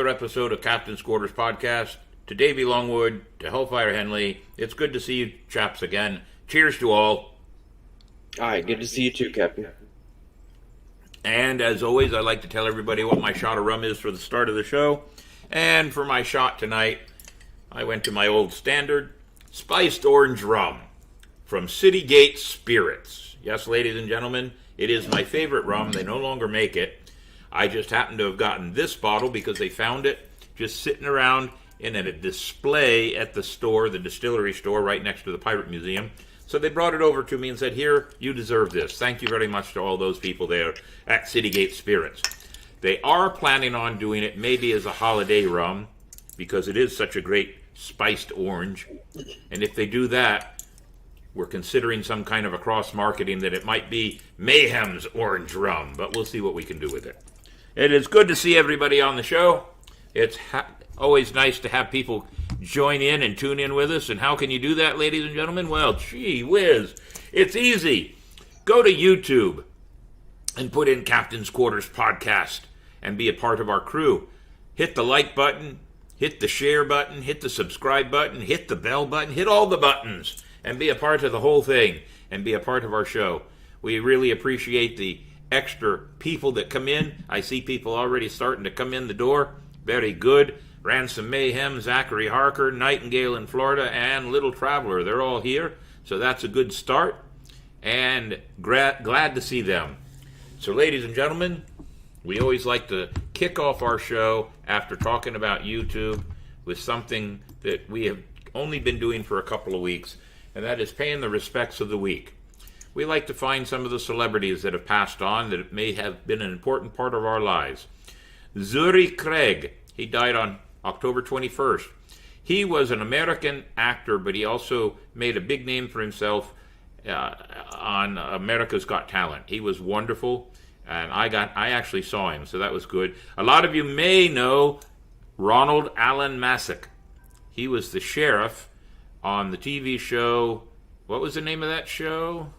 Episode of Captain's Quarters Podcast. To Davey, Longwood, to Hellfire, Henley. It's good to see you chaps again. Cheers to all. Alright, good to see you too, Captain. And as always, I like to tell everybody what my shot of rum is for the start of the show. And for my shot tonight, I went to my old standard, spiced orange rum from City Gate Spirits. Yes, ladies and gentlemen, it is my favorite rum. They no longer make it. I just happened to have gotten this bottle because they found it just sitting around in a display at the store, the distillery store right next to the Pirate Museum. So they brought it over to me and said, here, you deserve this. Thank you very much to all those people there at Citygate Spirits. They are planning on doing it maybe as a holiday rum because it is such a great spiced orange. And if they do that, we're considering some kind of a cross-marketing that it might be Mayhem's orange rum, but we'll see what we can do with it. It is good to see everybody on the show. It's always nice to have people join in and tune in with us. And how can you do that, ladies and gentlemen? Well, gee whiz. It's easy. Go to YouTube and put in Captain's Quarters Podcast and be a part of our crew. Hit the like button, hit the share button, hit the subscribe button, hit the bell button, hit all the buttons, and be a part of the whole thing and be a part of our show. We really appreciate the extra people that come in. I see people already starting to come in the door. Very good. Ransom Mayhem, Zachary Harker, Nightingale in Florida, and Little Traveler. They're all here. So that's a good start. And glad to see them. So ladies and gentlemen, we always like to kick off our show after talking about YouTube with something that we have only been doing for a couple of weeks, and that is paying the respects of the week. We like to find some of the celebrities that have passed on that may have been an important part of our lives. Zuri Craig, he died on October 21st. He was an American actor, but he also made a big name for himself on America's Got Talent. He was wonderful, and I actually saw him, so that was good. A lot of you may know Ronald Allen Masick. He was the sheriff on the TV show. What was the name of that show?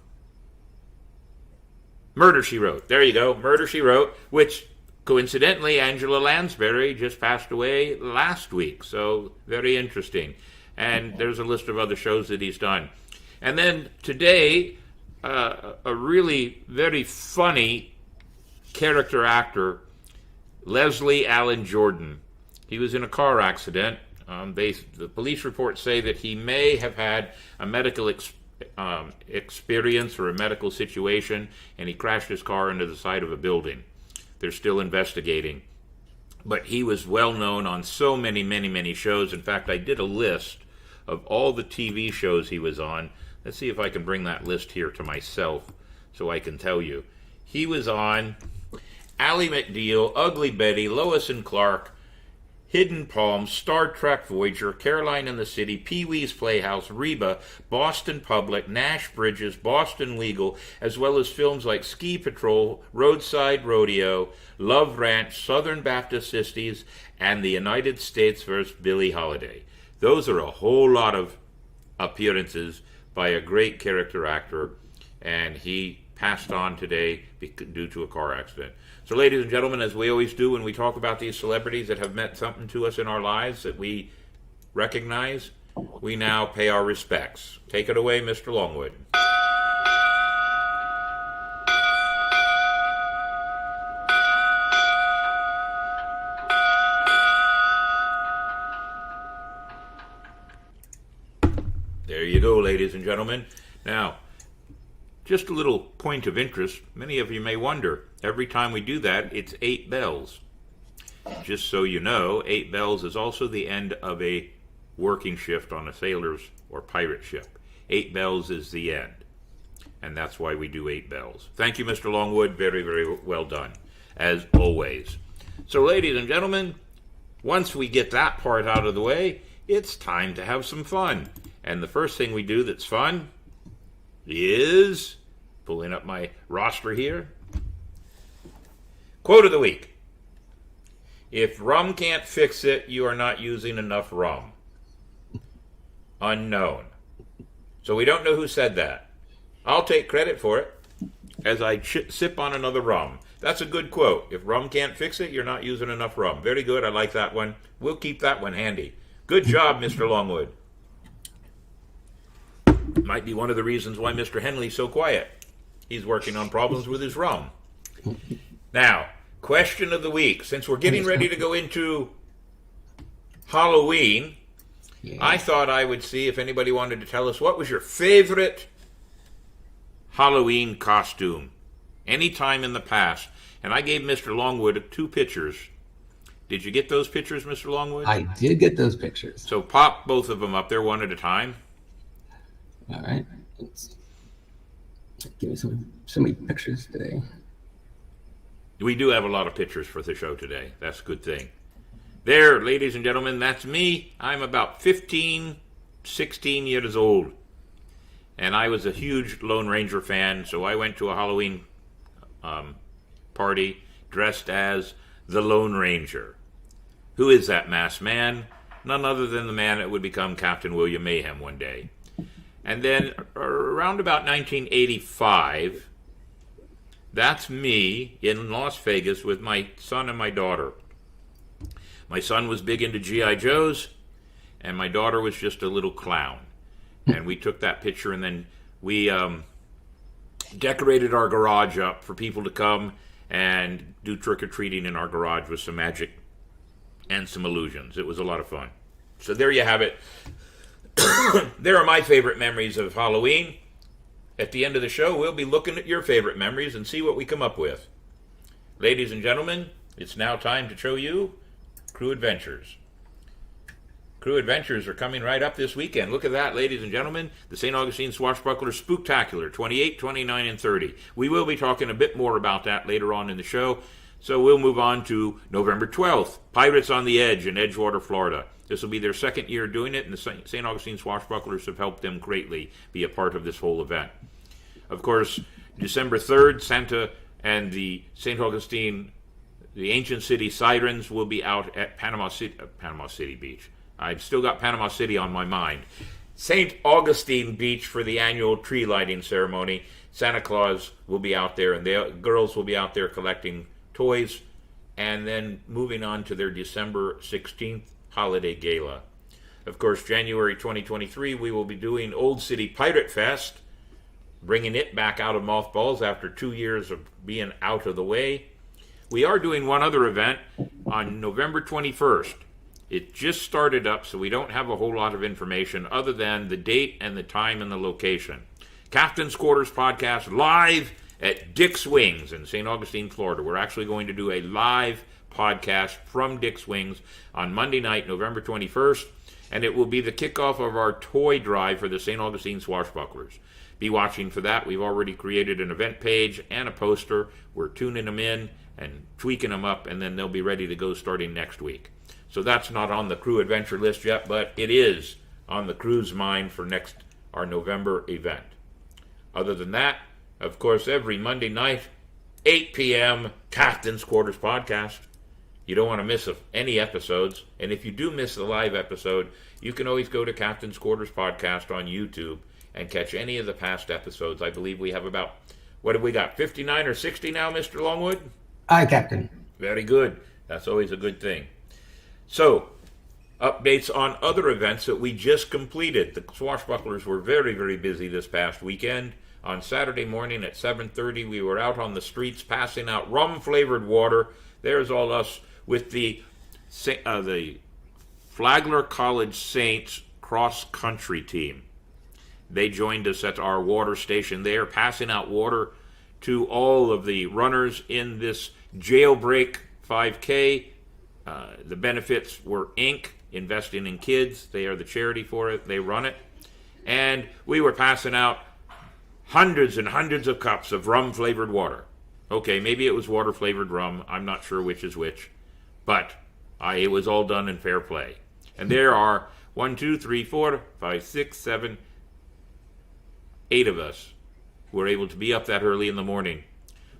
Murder, She Wrote. There you go, Murder, She Wrote, which, coincidentally, Angela Lansbury just passed away last week, so very interesting. And there's a list of other shows that he's done. And then today, a really very funny character actor, Leslie Allen Jordan. He was in a car accident. The police reports say that he may have had a medical experience or a medical situation, and he crashed his car into the side of a building. They're still investigating. But he was well known on so many shows. In fact, I did a list of all the TV shows he was on. Let's see if I can bring that list here to myself so I can tell you. He was on Ally McNeil, Ugly Betty, Lois and Clark, Hidden Palms, Star Trek Voyager, Caroline in the City, Pee-wee's Playhouse, Reba, Boston Public, Nash Bridges, Boston Legal, as well as films like Ski Patrol, Roadside Rodeo, Love Ranch, Southern Baptist Sisters, and The United States vs. Billie Holiday. Those are a whole lot of appearances by a great character actor, and he passed on today due to a car accident. So ladies and gentlemen, as we always do when we talk about these celebrities that have meant something to us in our lives that we recognize, we now pay our respects. Take it away, Mr. Longwood. ladies and gentlemen. Now, just a little point of interest. Many of you may wonder, every time we do that, it's 8 bells. Just so you know, 8 bells is also the end of a working shift on a sailor's or pirate ship. 8 bells is the end. And that's why we do 8 bells. Thank you, Mr. Longwood. Very, very well done, as always. So, ladies and gentlemen, once we get that part out of the way, it's time to have some fun. And the first thing we do that's fun is, pulling up my roster here, quote of the week. If rum can't fix it, you are not using enough rum. Unknown. So we don't know who said that. I'll take credit for it as I sip on another rum. That's a good quote. If rum can't fix it, you're not using enough rum. Very good. I like that one. We'll keep that one handy. Good job, Mr. Longwood. Might be one of the reasons why Mr. Henley's so quiet. He's working on problems with his rum. Now, question of the week. Since we're getting ready to go into Halloween, I thought I would see if anybody wanted to tell us what was your favorite Halloween costume any time in the past. And I gave Mr. Longwood 2 pictures. Did you get those pictures, Mr. Longwood? I did get those pictures. So pop both of them up there one at a time. All right. Let's give me so many pictures today. We do have a lot of pictures for the show today. That's a good thing. There, ladies and gentlemen, that's me. I'm about 15, 16 years old. And I was a huge Lone Ranger fan, so I went to a Halloween party dressed as the Lone Ranger. Who is that masked man? None other than the man that would become Captain William Mayhem one day. And then around about 1985, that's me in Las Vegas with my son and my daughter. My son was big into G.I. Joes, and my daughter was just a little clown. And we took that picture, and then we decorated our garage up for people to come and do trick-or-treating in our garage with some magic and some illusions. It was a lot of fun. So there you have it. There are my favorite memories of Halloween. At the end of the show, we'll be looking at your favorite memories and see what we come up with. Ladies and gentlemen, it's now time to show you Crew Adventures. Crew Adventures are coming right up this weekend. Look at that, ladies and gentlemen. The St. Augustine Swashbuckler Spooktacular, 28, 29, and 30. We will be talking a bit more about that later on in the show. So we'll move on to November 12th, Pirates on the Edge in Edgewater, Florida. This will be their second year doing it, and the St. Augustine Swashbucklers have helped them greatly be a part of this whole event. Of course, December 3rd, Santa and the St. Augustine, the Ancient City Sirens will be out at Panama City Beach. I've still got Panama City on my mind. St. Augustine Beach for the annual tree lighting ceremony. Santa Claus will be out there, and the girls will be out there collecting toys, and then moving on to their December 16th holiday gala. Of course, January 2023, we will be doing Old City Pirate Fest, bringing it back out of mothballs after 2 years of being out of the way. We are doing one other event on November 21st. It just started up, so we don't have a whole lot of information other than the date and the time and the location. Captain's Quarters Podcast live at Dick's Wings in St. Augustine, Florida. We're actually going to do a live podcast from Dick's Wings on Monday night, November 21st, and it will be the kickoff of our toy drive for the St. Augustine Swashbucklers. Be watching for that. We've already created an event page and a poster. We're tuning them in and tweaking them up, and then they'll be ready to go starting next week. So that's not on the Crew Adventure list yet, but it is on the crew's mind for our November event. Other than that, of course, every Monday night, 8 p.m., Captain's Quarters Podcast. You don't want to miss any episodes. And if you do miss the live episode, you can always go to Captain's Quarters Podcast on YouTube and catch any of the past episodes. I believe we have about, what have we got, 59 or 60 now, Mr. Longwood? Aye, Captain. Very good. That's always a good thing. So, updates on other events that we just completed. The Swashbucklers were very, very busy this past weekend. On Saturday morning at 7:30, we were out on the streets passing out rum-flavored water. There's all us with the Flagler College Saints cross-country team. They joined us at our water station there, passing out water to all of the runners in this jailbreak 5K. The benefits were Inc., investing in kids. They are the charity for it. They run it. And we were passing out hundreds and hundreds of cups of rum-flavored water. Okay, maybe it was water-flavored rum. I'm not sure which is which. But it was all done in fair play. And there are 1, 2, 3, 4, 5, 6, 7, 8 of us who were able to be up that early in the morning.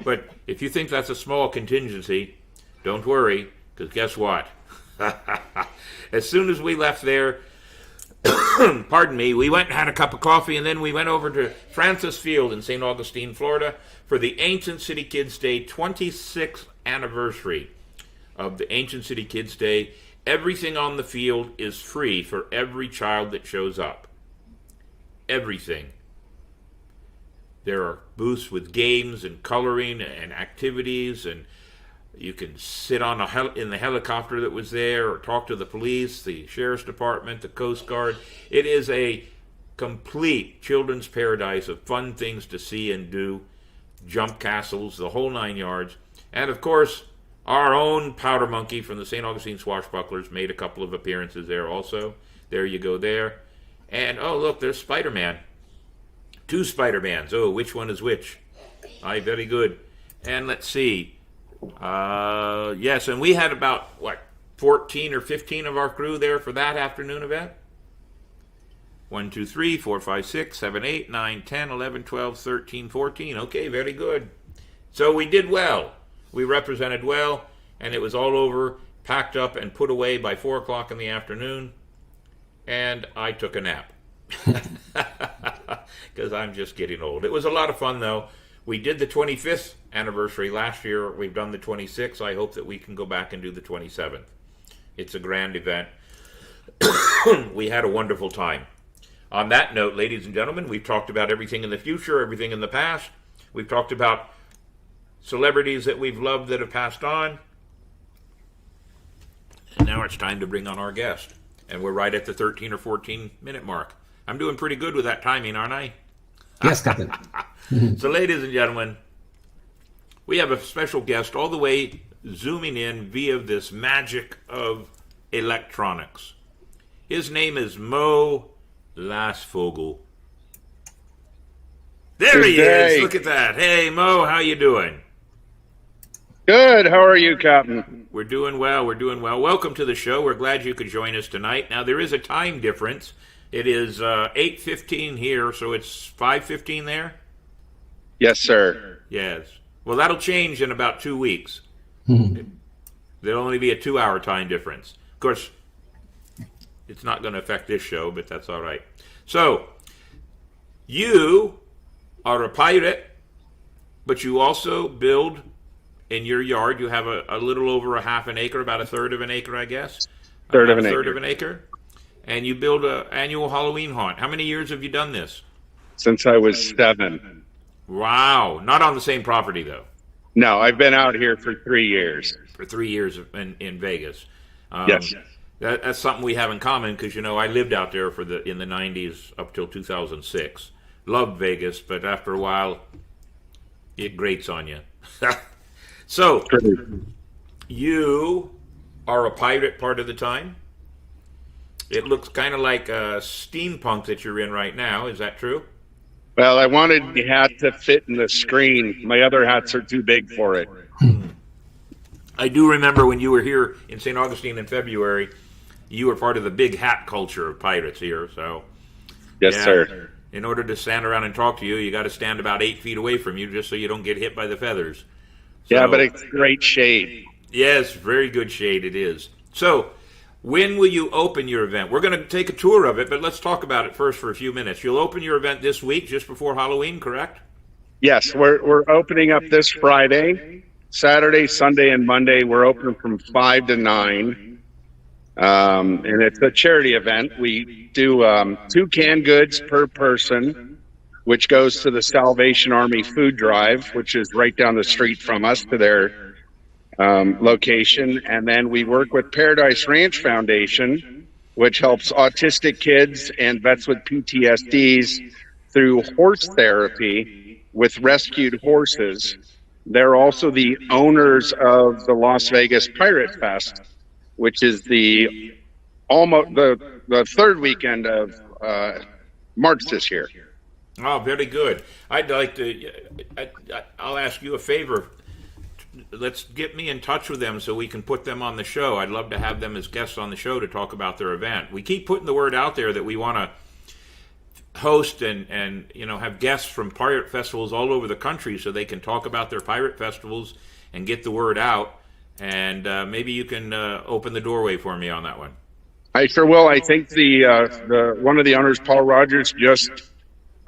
But if you think that's a small contingency, don't worry, because guess what? As soon as we left there, pardon me, we went and had a cup of coffee, and then we went over to Francis Field in St. Augustine, Florida, for the Ancient City Kids Day 26th anniversary of the Ancient City Kids Day. Everything on the field is free for every child that shows up. Everything. There are booths with games and coloring and activities, and you can sit on in the helicopter that was there, or talk to the police, the sheriff's department, the Coast Guard. It is a complete children's paradise of fun things to see and do, jump castles, the whole 9 yards. And of course, our own Powder Monkey from the St. Augustine Swashbucklers made a couple of appearances there also. There you go there. And oh look, there's Spider-Man. 2 Spider-Mans. Oh, which one is which? Aye, very good. And let's see. Yes, and we had about, 14 or 15 of our crew there for that afternoon event? 1, 2, 3, 4, 5, 6, 7, 8, 9, 10, 11, 12, 13, 14. Okay, very good. So we did well. We represented well, and it was all over, packed up, and put away by 4 o'clock in the afternoon. And I took a nap. Because I'm just getting old. It was a lot of fun, though. We did the 25th anniversary last year. We've done the 26th. I hope that we can go back and do the 27th. It's a grand event. We had a wonderful time. On that note, ladies and gentlemen, we've talked about everything in the future, everything in the past. We've talked about celebrities that we've loved that have passed on. And now it's time to bring on our guest. And we're right at the 13 or 14 minute mark. I'm doing pretty good with that timing, aren't I? Yes, Captain. So, ladies and gentlemen, we have a special guest all the way zooming in via this magic of electronics. His name is Mo Lastfogel. There he is. Look at that. Hey, Mo, how you doing? Good. How are you, Captain? We're doing well. We're doing well. Welcome to the show. We're glad you could join us tonight. Now, there is a time difference. It is 8:15 here, so it's 5:15 there? Yes, sir. Yes. Well, that'll change in about 2 weeks. There'll only be a 2-hour time difference. Of course, it's not going to affect this show, but that's all right. So, you are a pirate, but you also build in your yard. You have a little over a half an acre, about a third of an acre, I guess. Third of an acre. And you build an annual Halloween haunt. How many years have you done this? Since I was 7. Wow. Not on the same property, though. No, I've been out here for 3 years. For 3 years in Vegas. Yes. That's something we have in common because, I lived out there in the 90s up till 2006. Loved Vegas, but after a while, it grates on you. So, you are a pirate part of the time? It looks kind of like a steampunk that you're in right now. Is that true? Well, I wanted the hat to fit in the screen. My other hats are too big for it. I do remember when you were here in St. Augustine in February, you were part of the big hat culture of pirates here. So, yes, sir. In order to stand around and talk to you, you got to stand about 8 feet away from you just so you don't get hit by the feathers. So, yeah, but it's great shade. Yes, very good shade it is. So, when will you open your event? We're going to take a tour of it, but let's talk about it first for a few minutes. You'll open your event this week, just before Halloween, correct? Yes, we're opening up this Friday, Saturday, Sunday, and Monday. We're open from 5 to 9, and it's a charity event. We do 2 canned goods per person, which goes to the Salvation Army food drive, which is right down the street from us to their location. And then we work with Paradise Ranch Foundation, which helps autistic kids and vets with PTSDs through horse therapy with rescued horses. They're also the owners of the Las Vegas Pirate Fest, which is the third weekend of March this year. Oh, very good. I'd like to. I'll ask you a favor. Let's get me in touch with them so we can put them on the show. I'd love to have them as guests on the show to talk about their event. We keep putting the word out there that we want to host and have guests from pirate festivals all over the country so they can talk about their pirate festivals and get the word out. And maybe you can open the doorway for me on that one. I sure will. I think the one of the owners, Paul Rogers, just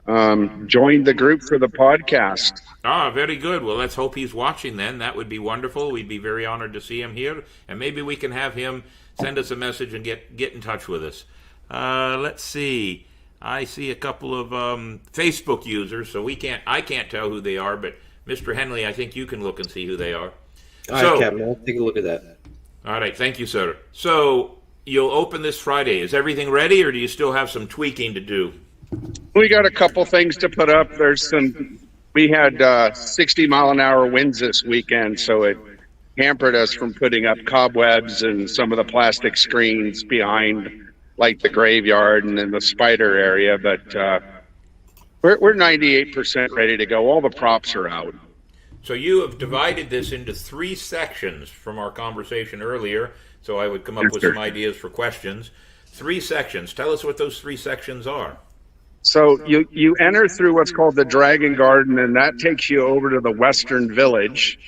joined the group for the podcast. Ah, very good. Well, let's hope he's watching then. That would be wonderful. We'd be very honored to see him here. And maybe we can have him send us a message and get in touch with us. Let's see. I see a couple of Facebook users, so I can't tell who they are, but Mr. Henley, I think you can look and see who they are. All right, Captain, I'll take a look at that. All right, thank you, sir. So you'll open this Friday. Is everything ready, or do you still have some tweaking to do? We got a couple things to put up. We had 60-mile-an-hour winds this weekend, so it hampered us from putting up cobwebs and some of the plastic screens behind, like the graveyard and in the spider area. But we're 98% ready to go. All the props are out. So you have divided this into 3 sections from our conversation earlier, so I would come up with some ideas for questions. 3 sections. Tell us what those 3 sections are. So you enter through what's called the Dragon Garden, and that takes you over to the Western Village.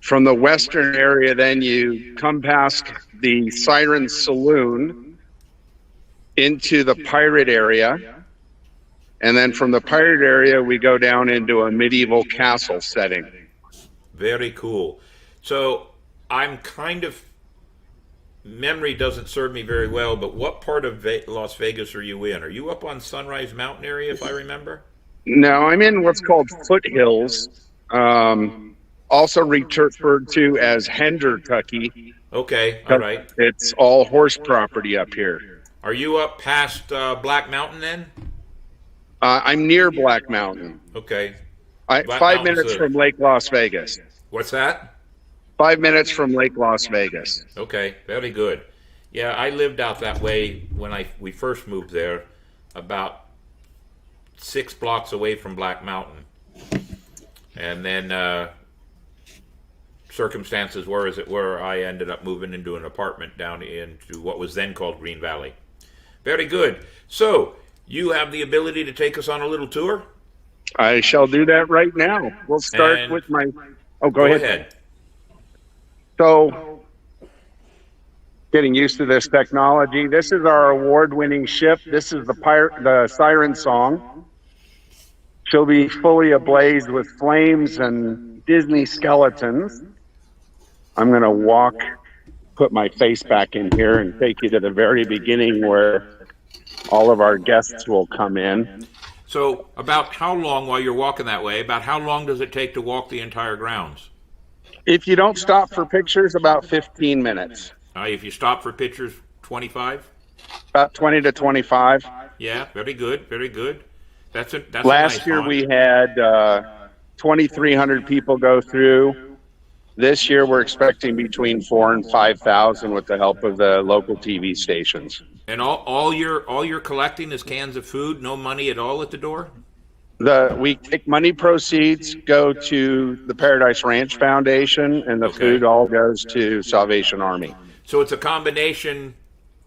From the Western area, then you come past the Siren Saloon into the Pirate area. And then from the Pirate area, we go down into a medieval castle setting. Very cool. So I'm memory doesn't serve me very well, but what part of Las Vegas are you in? Are you up on Sunrise Mountain area, if I remember? No, I'm in what's called Foothills, also referred to as Hendertucky. Okay, all right. It's all horse property up here. Are you up past Black Mountain then? I'm near Black Mountain. Okay. 5 minutes from Lake Las Vegas. What's that? 5 minutes from Lake Las Vegas. Okay, very good. Yeah, I lived out that way when we first moved there, about 6 blocks away from Black Mountain. And then circumstances were as it were, I ended up moving into an apartment down into what was then called Green Valley. Very good. So, you have the ability to take us on a little tour? I shall do that right now. We'll start with my... Oh, go ahead. So, getting used to this technology. This is our award-winning ship. This is the Siren Song. She'll be fully ablaze with flames and Disney skeletons. I'm going to put my face back in here and take you to the very beginning where all of our guests will come in. So, about how long, while you're walking that way, about how long does it take to walk the entire grounds? If you don't stop for pictures, about 15 minutes. If you stop for pictures, 25? About 20 to 25. Yeah, very good, very good. That's Last year we had 2,300 people go through. This year we're expecting between 4,000 and 5,000 with the help of the local TV stations. And all you're collecting is cans of food, no money at all at the door? We take money proceeds, go to the Paradise Ranch Foundation, and the food all goes to Salvation Army. So it's a combination,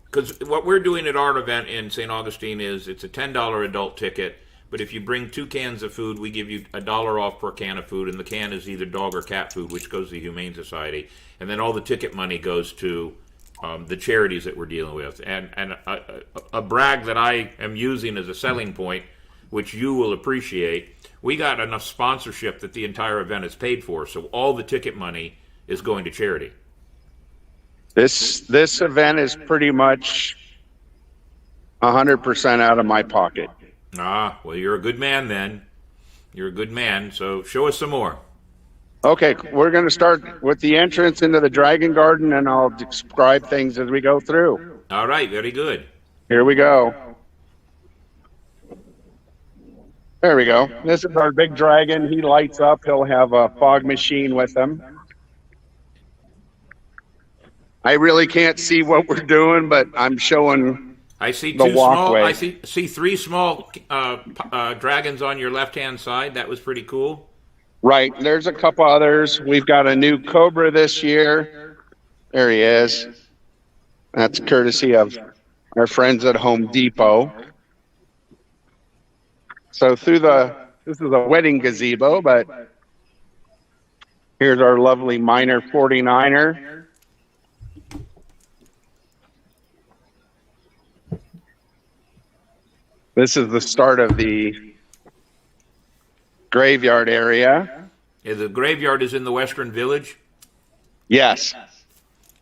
because what we're doing at our event in St. Augustine is it's a $10 adult ticket, but if you bring 2 cans of food, we give you $1 off per can of food, and the can is either dog or cat food, which goes to the Humane Society. And then all the ticket money goes to the charities that we're dealing with. And a brag that I am using as a selling point, which you will appreciate, we got enough sponsorship that the entire event is paid for, so all the ticket money is going to charity. This event is pretty much 100% out of my pocket. Well, you're a good man then. You're a good man, so show us some more. Okay, we're going to start with the entrance into the Dragon Garden, and I'll describe things as we go through. All right, very good. Here we go. There we go. This is our big dragon. He lights up. He'll have a fog machine with him. I really can't see what we're doing, but I'm showing I see the two small. walkway. I see three small dragons on your left-hand side. That was pretty cool. Right. There's a couple others. We've got a new Cobra this year. There he is. That's courtesy of our friends at Home Depot. So this is a wedding gazebo, but here's our lovely Minor 49er. This is the start of the graveyard area. Yeah, the graveyard is in the Western Village. Yes.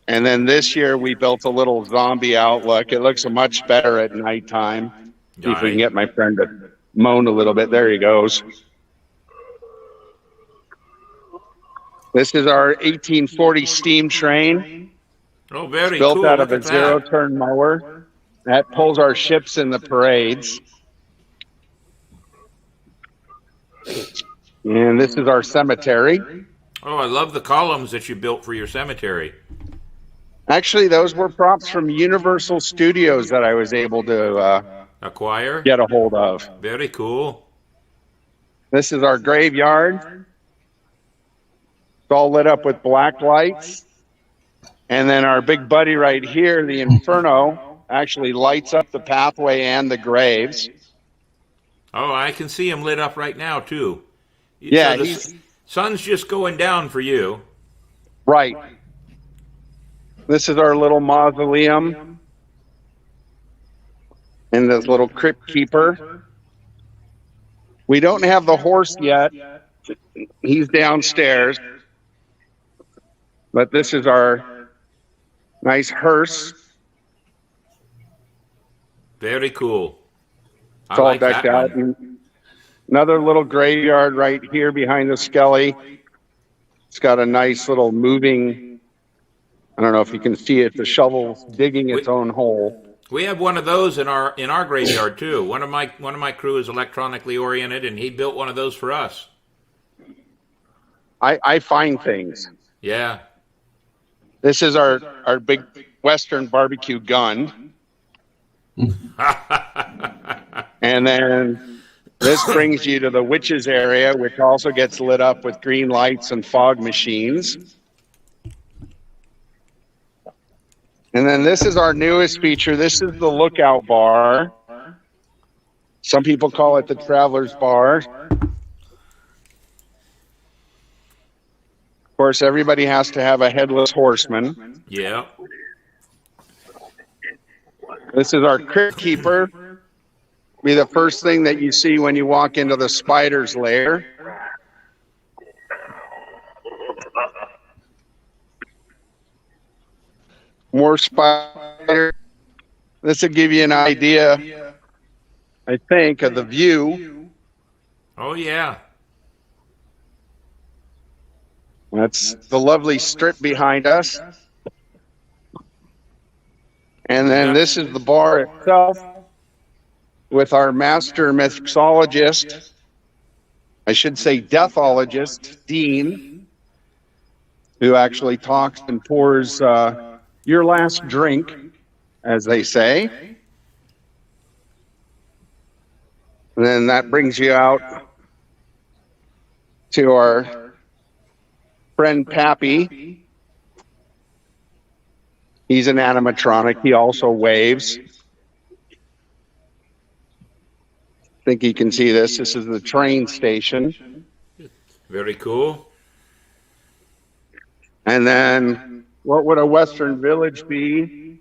And then this year we built a little zombie outlook. It looks much better at nighttime. See if we can get my friend to moan a little bit. There he goes. This is our 1840 steam train. Oh, very Built cool. out of Look a at that. zero-turn mower. That pulls our ships in the parades. And this is our cemetery. Oh, I love the columns that you built for your cemetery. Actually, those were props from Universal Studios that I was able to Acquire. get a hold of. Very cool. This is our graveyard. It's all lit up with black lights. And then our big buddy right here, the Inferno, actually lights up the pathway and the graves. Oh, I can see him lit up right now, too. Yeah, So the he's sun's just going down for you. right. This is our little mausoleum. And this little crypt keeper. We don't have the horse yet. He's downstairs. But this is our nice hearse. Very cool. It's all decked out. And another little graveyard right here behind the Skelly. It's got a nice little moving, I don't know if you can see it, the shovel's digging its own hole. We have one of those in our graveyard too. One of my crew is electronically oriented, and he built one of those for us. I find things. Yeah. This is our big Western barbecue gun. And then this brings you to the witches area, which also gets lit up with green lights and fog machines. And then this is our newest feature. This is the lookout bar. Some people call it the traveler's bar. Of course, everybody has to have a headless horseman. Yeah. This is our crypt keeper. Be the first thing that you see when you walk into the spider's lair. More spider. This will give you an idea, I think, of the view. Oh, yeah. That's the lovely strip behind us. And then this is the bar itself with our master mixologist, I should say deathologist, Dean, who actually talks and pours your last drink, as they say. And then that brings you out to our friend Pappy. He's an animatronic. He also waves. I think you can see this. This is the train station. Very cool. And then what would a Western village be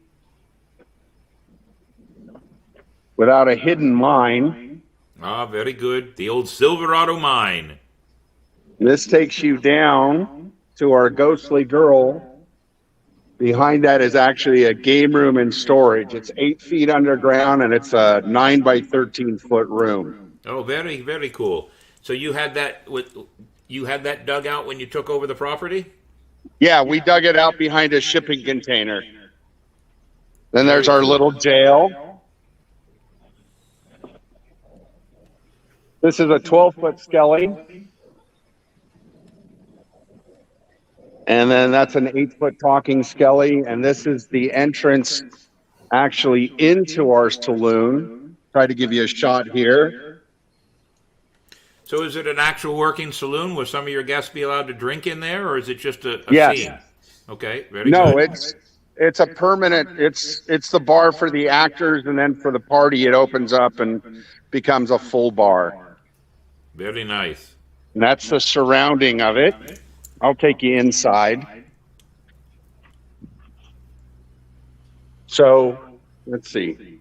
without a hidden mine? Ah, very good. The old Silverado mine. This takes you down to our ghostly girl. Behind that is actually a game room and storage. It's 8 feet underground, and it's a 9 by 13 foot room. Oh, very, very cool. So you had that dug out when you took over the property? Yeah, we dug it out behind a shipping container. Then there's our little jail. This is a 12-foot skelly. And then that's an 8-foot talking skelly. And this is the entrance actually into our saloon. Try to give you a shot here. So is it an actual working saloon? Will some of your guests be allowed to drink in there, or is it just a Yes. scene? Okay, very No, good. it's a permanent. It's the bar for the actors, and then for the party, it opens up and becomes a full bar. Very nice. And that's the surrounding of it. I'll take you inside. So let's see.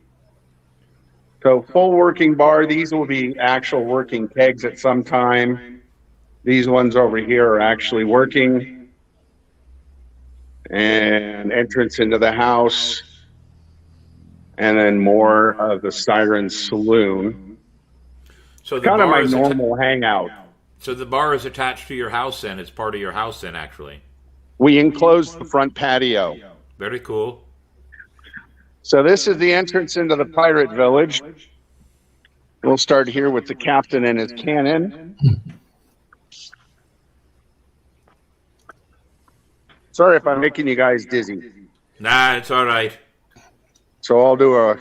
So full working bar. These will be actual working kegs at some time. These ones over here are actually working. And entrance into the house. And then more of the Siren Saloon. So the Kind of bar my is normal hangout. So the bar is attached to your house, then? It's part of your house, then, actually. We enclose the front patio. Very cool. So this is the entrance into the pirate village. We'll start here with the captain and his cannon. Sorry if I'm making you guys dizzy. Nah, it's all right. So I'll do a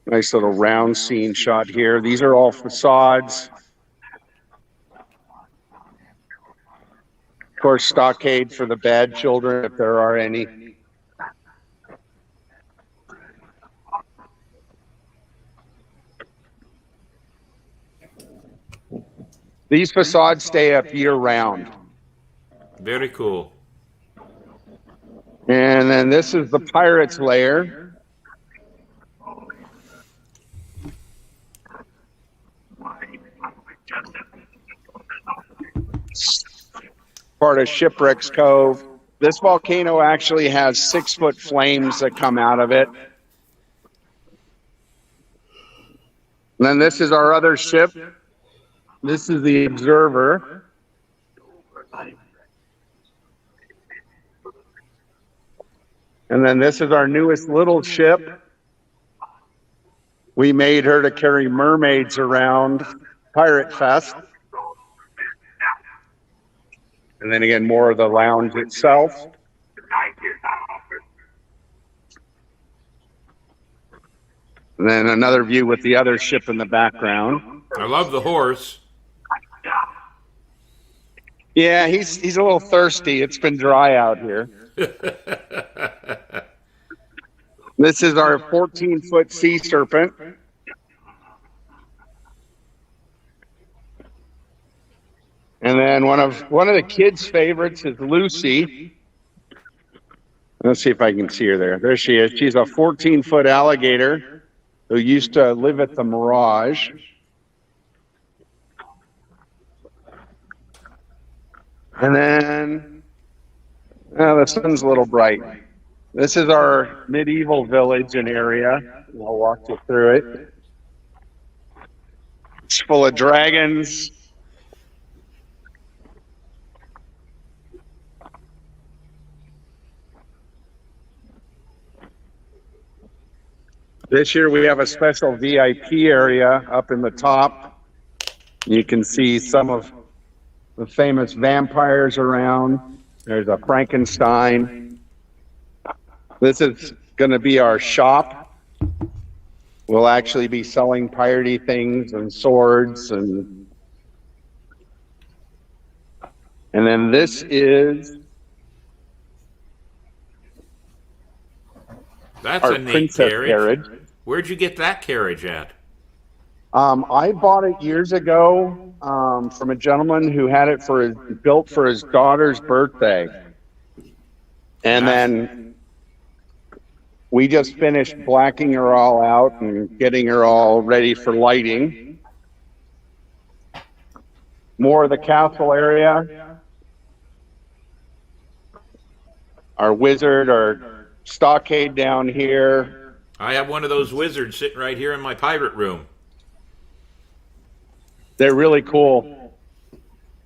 nice little round scene shot here. These are all facades. Of course, stockade for the bad children, if there are any. These facades stay up year-round. Very cool. And then this is the pirate's lair. Part of Shipwreck's Cove. This volcano actually has 6-foot flames that come out of it. And then this is our other ship. This is the Observer. And then this is our newest little ship. We made her to carry mermaids around Pirate Fest. And then again, more of the lounge itself. And then another view with the other ship in the background. I love the horse. Yeah, he's a little thirsty. It's been dry out here. This is our 14-foot sea serpent. And then one of the kids' favorites is Lucy. Let's see if I can see her there. There she is. She's a 14-foot alligator who used to live at the Mirage. And then, the sun's a little bright. This is our medieval village and area. I'll walk you through it. It's full of dragons. This year we have a special VIP area up in the top. You can see some of the famous vampires around. There's a Frankenstein. This is going to be our shop. We'll actually be selling piratey things and swords and then this is That's our a neat princess carriage. carriage. Where'd you get that carriage at? I bought it years ago from a gentleman who had it built for his daughter's birthday. And then we just finished blacking her all out and getting her all ready for lighting. More of the castle area. Our wizard, our stockade down here. I have one of those wizards sitting right here in my pirate room. They're really cool.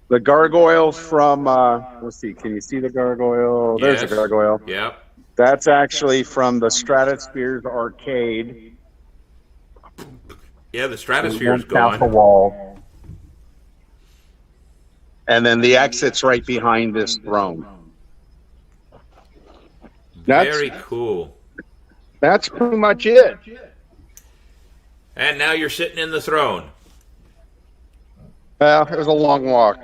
The gargoyle from, let's see, can you see the gargoyle? There's Yes. a gargoyle. Yep. That's actually from the Stratosphere's arcade. Yeah, the We stratosphere's won't count the gone. wall. And then the exit's right behind this throne. Very cool. That's pretty much it. And now you're sitting in the throne. Well, it was a long walk.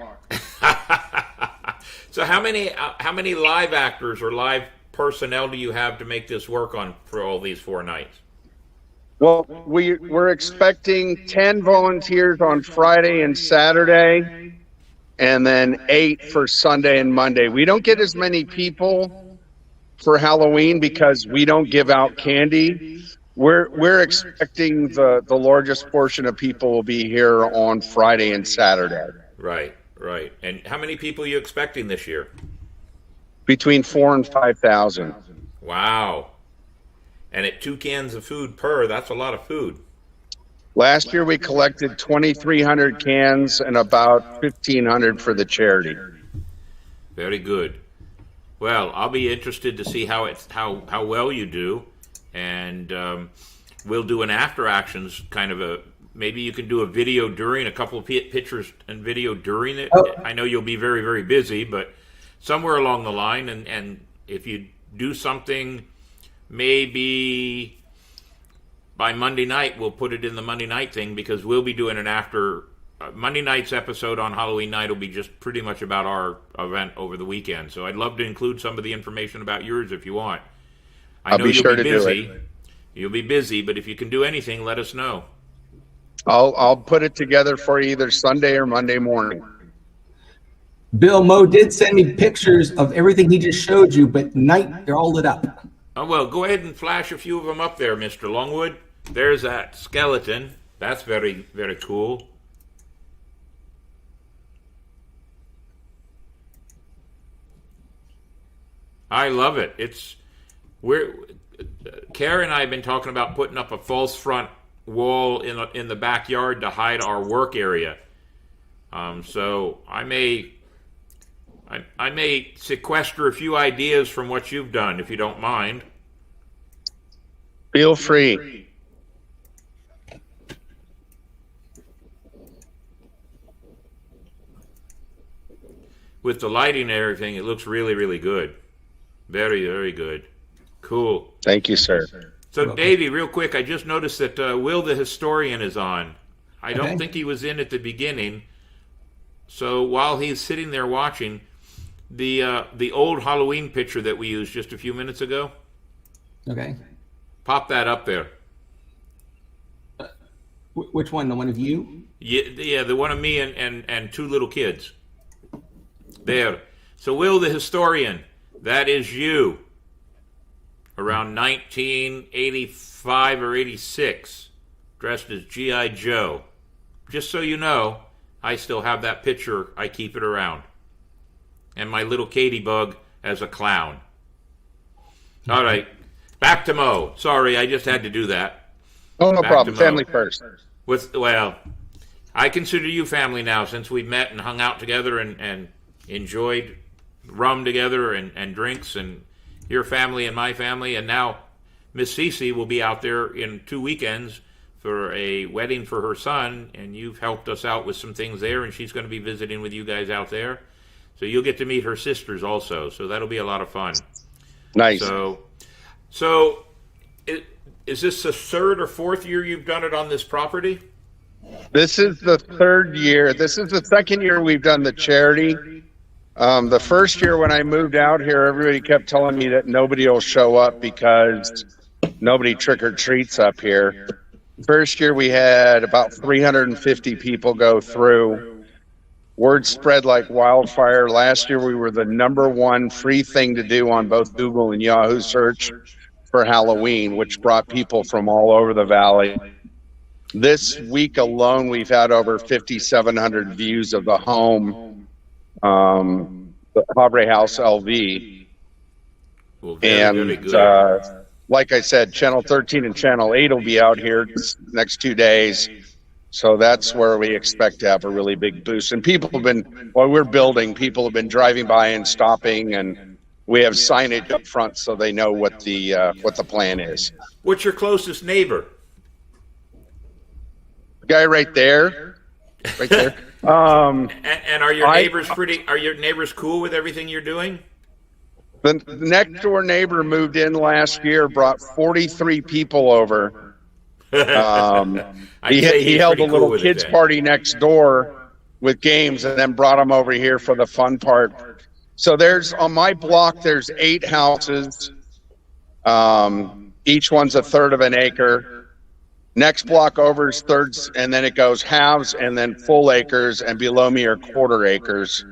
So how many live actors or live personnel do you have to make this work on for all these 4 nights? Well, we're expecting 10 volunteers on Friday and Saturday, and then 8 for Sunday and Monday. We don't get as many people for Halloween because we don't give out candy. We're expecting the largest portion of people will be here on Friday and Saturday. Right. And how many people are you expecting this year? Between 4,000 and 5,000. Wow. And at 2 cans of food per, that's a lot of food. Last year we collected 2,300 cans and about 1,500 for the charity. Very good. Well, I'll be interested to see how well you do, and we'll do an after actions kind of a. Maybe you can do a video during, a couple of pictures and video during it. Oh. I know you'll be very, very busy, but somewhere along the line, and if you do something, maybe by Monday night, we'll put it in the Monday night thing, because we'll be doing an after. Monday night's episode on Halloween night will be just pretty much about our event over the weekend. So I'd love to include some of the information about yours if you want. I'll be sure to do it. You'll be busy, but if you can do anything, let us know. I'll put it together for you either Sunday or Monday morning. Bill, Mo did send me pictures of everything he just showed you, but night they're all lit up. Oh, well, go ahead and flash a few of them up there, Mr. Longwood. There's that skeleton. That's very, very cool. I love it. Kara and I have been talking about putting up a false front wall in the backyard to hide our work area. So I may sequester a few ideas from what you've done, if you don't mind. Feel free. With the lighting and everything, it looks really, really good. Very, very good. Cool. Thank you, sir. So, Davey, real quick, I just noticed that Will the Historian is on. I don't think he was in at the beginning. So while he's sitting there watching, the old Halloween picture that we used just a few minutes ago, Okay. pop that up there. Which one? The one of you? Yeah, the one of me and 2 little kids. There. So, Will the Historian, that is you. Around 1985 or 86, dressed as G.I. Joe. Just so you know, I still have that picture. I keep it around. And my little Katie bug as a clown. All right, back to Mo. Sorry, I just had to do that. Oh, no Back problem. to Mo. Family first. Well, I consider you family now, since we've met and hung out together and enjoyed rum together and drinks, and your family and my family. And now Miss Cece will be out there in 2 weekends for a wedding for her son, and you've helped us out with some things there, and she's going to be visiting with you guys out there. So you'll get to meet her sisters also, so that'll be a lot of fun. Nice. So is this the 3rd or 4th year you've done it on this property? This is the 3rd year. This is the 2nd year we've done the charity. The first year when I moved out here, everybody kept telling me that nobody will show up because nobody trick-or-treats up here. First year we had about 350 people go through. Word spread like wildfire. Last year we were the #1 free thing to do on both Google and Yahoo search for Halloween, which brought people from all over the valley. This week alone, we've had over 5,700 views of the home, the Havre House LV. Well, very And good. like I said, Channel 13 and Channel 8 will be out here next 2 days. So that's where we expect to have a really big boost. And people have been, while we're building, people have been driving by and stopping, and we have signage up front so they know what the plan is. What's your closest neighbor? Guy right there. Right there. And are your neighbors are your neighbors cool with everything you're doing? The next door neighbor moved in last year, brought 43 people over. He held a little kids party next door with games and then brought them over here for the fun part. So there's, on my block, there's 8 houses. Each one's a third of an acre. Next block over is thirds, and then it goes halves and then full acres, and below me are quarter acres.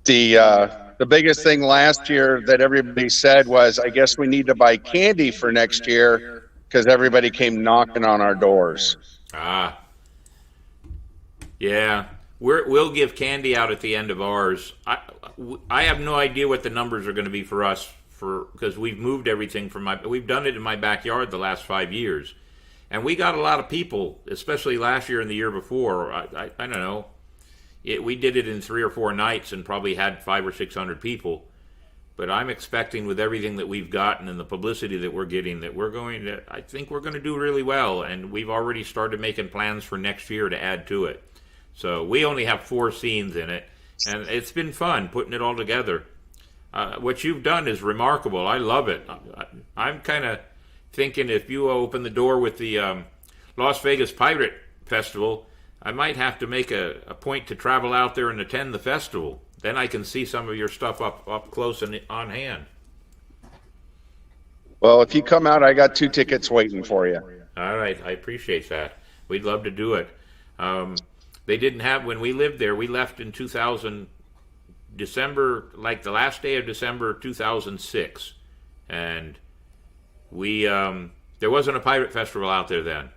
The biggest thing last year that everybody said was, I guess we need to buy candy for next year because everybody came knocking on our doors. Yeah. We'll give candy out at the end of ours. I have no idea what the numbers are going to be for us because we've moved everything we've done it in my backyard the last 5 years. And we got a lot of people, especially last year and the year before. I don't know. We did it in 3 or 4 nights and probably had 500 or 600 people. But I'm expecting with everything that we've gotten and the publicity that we're getting that I think we're going to do really well. And we've already started making plans for next year to add to it. So we only have 4 scenes in it. And it's been fun putting it all together. What you've done is remarkable. I love it. I'm kind of thinking if you open the door with the Las Vegas Pirate Festival, I might have to make a point to travel out there and attend the festival. Then I can see some of your stuff up close and on hand. Well, if you come out, I got 2 tickets waiting for you. All right, I appreciate that. We'd love to do it. They didn't have, when we lived there, we left in December, like the last day of December 2006. And there wasn't a pirate festival out there then.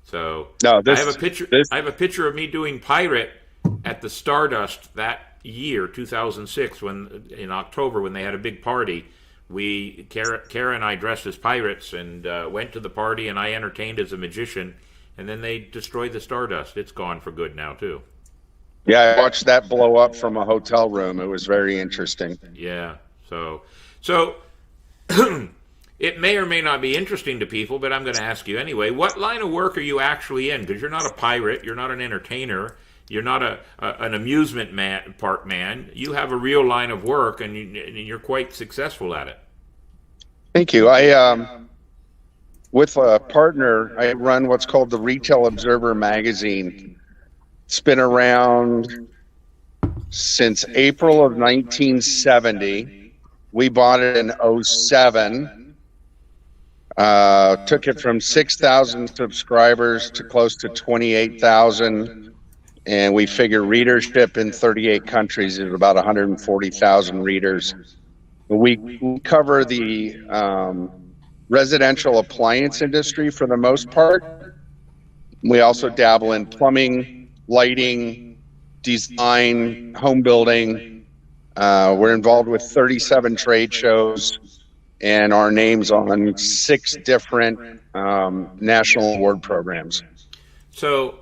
So no, I have a picture of me doing pirate at the Stardust that year, 2006, in October when they had a big party. Kara and I dressed as pirates and went to the party, and I entertained as a magician. And then they destroyed the Stardust. It's gone for good now too. Yeah, I watched that blow up from a hotel room. It was very interesting. Yeah. So. It may or may not be interesting to people, but I'm going to ask you anyway. What line of work are you actually in? Because you're not a pirate, you're not an entertainer, you're not an amusement park man. You have a real line of work, and you're quite successful at it. Thank you. With a partner, I run what's called the Retail Observer magazine. It's been around since April of 1970. We bought it in 2007. Took it from 6,000 subscribers to close to 28,000, and we figure readership in 38 countries is about 140,000 readers. We cover the residential appliance industry for the most part. We also dabble in plumbing, lighting, design, home building. We're involved with 37 trade shows, and our name's on 6 different national award programs. So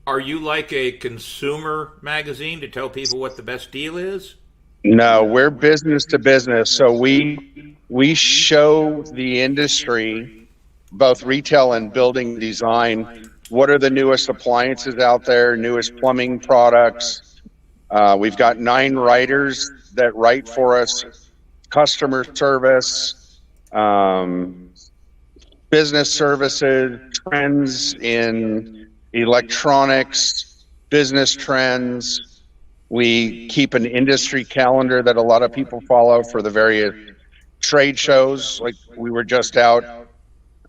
are you like a consumer magazine to tell people what the best deal is? No, we're business to business. So we show the industry, both retail and building design, what are the newest appliances out there, newest plumbing products. We've got 9 writers that write for us. Customer service, business services, trends in electronics, business trends. We keep an industry calendar that a lot of people follow for the various trade shows. Like we were just out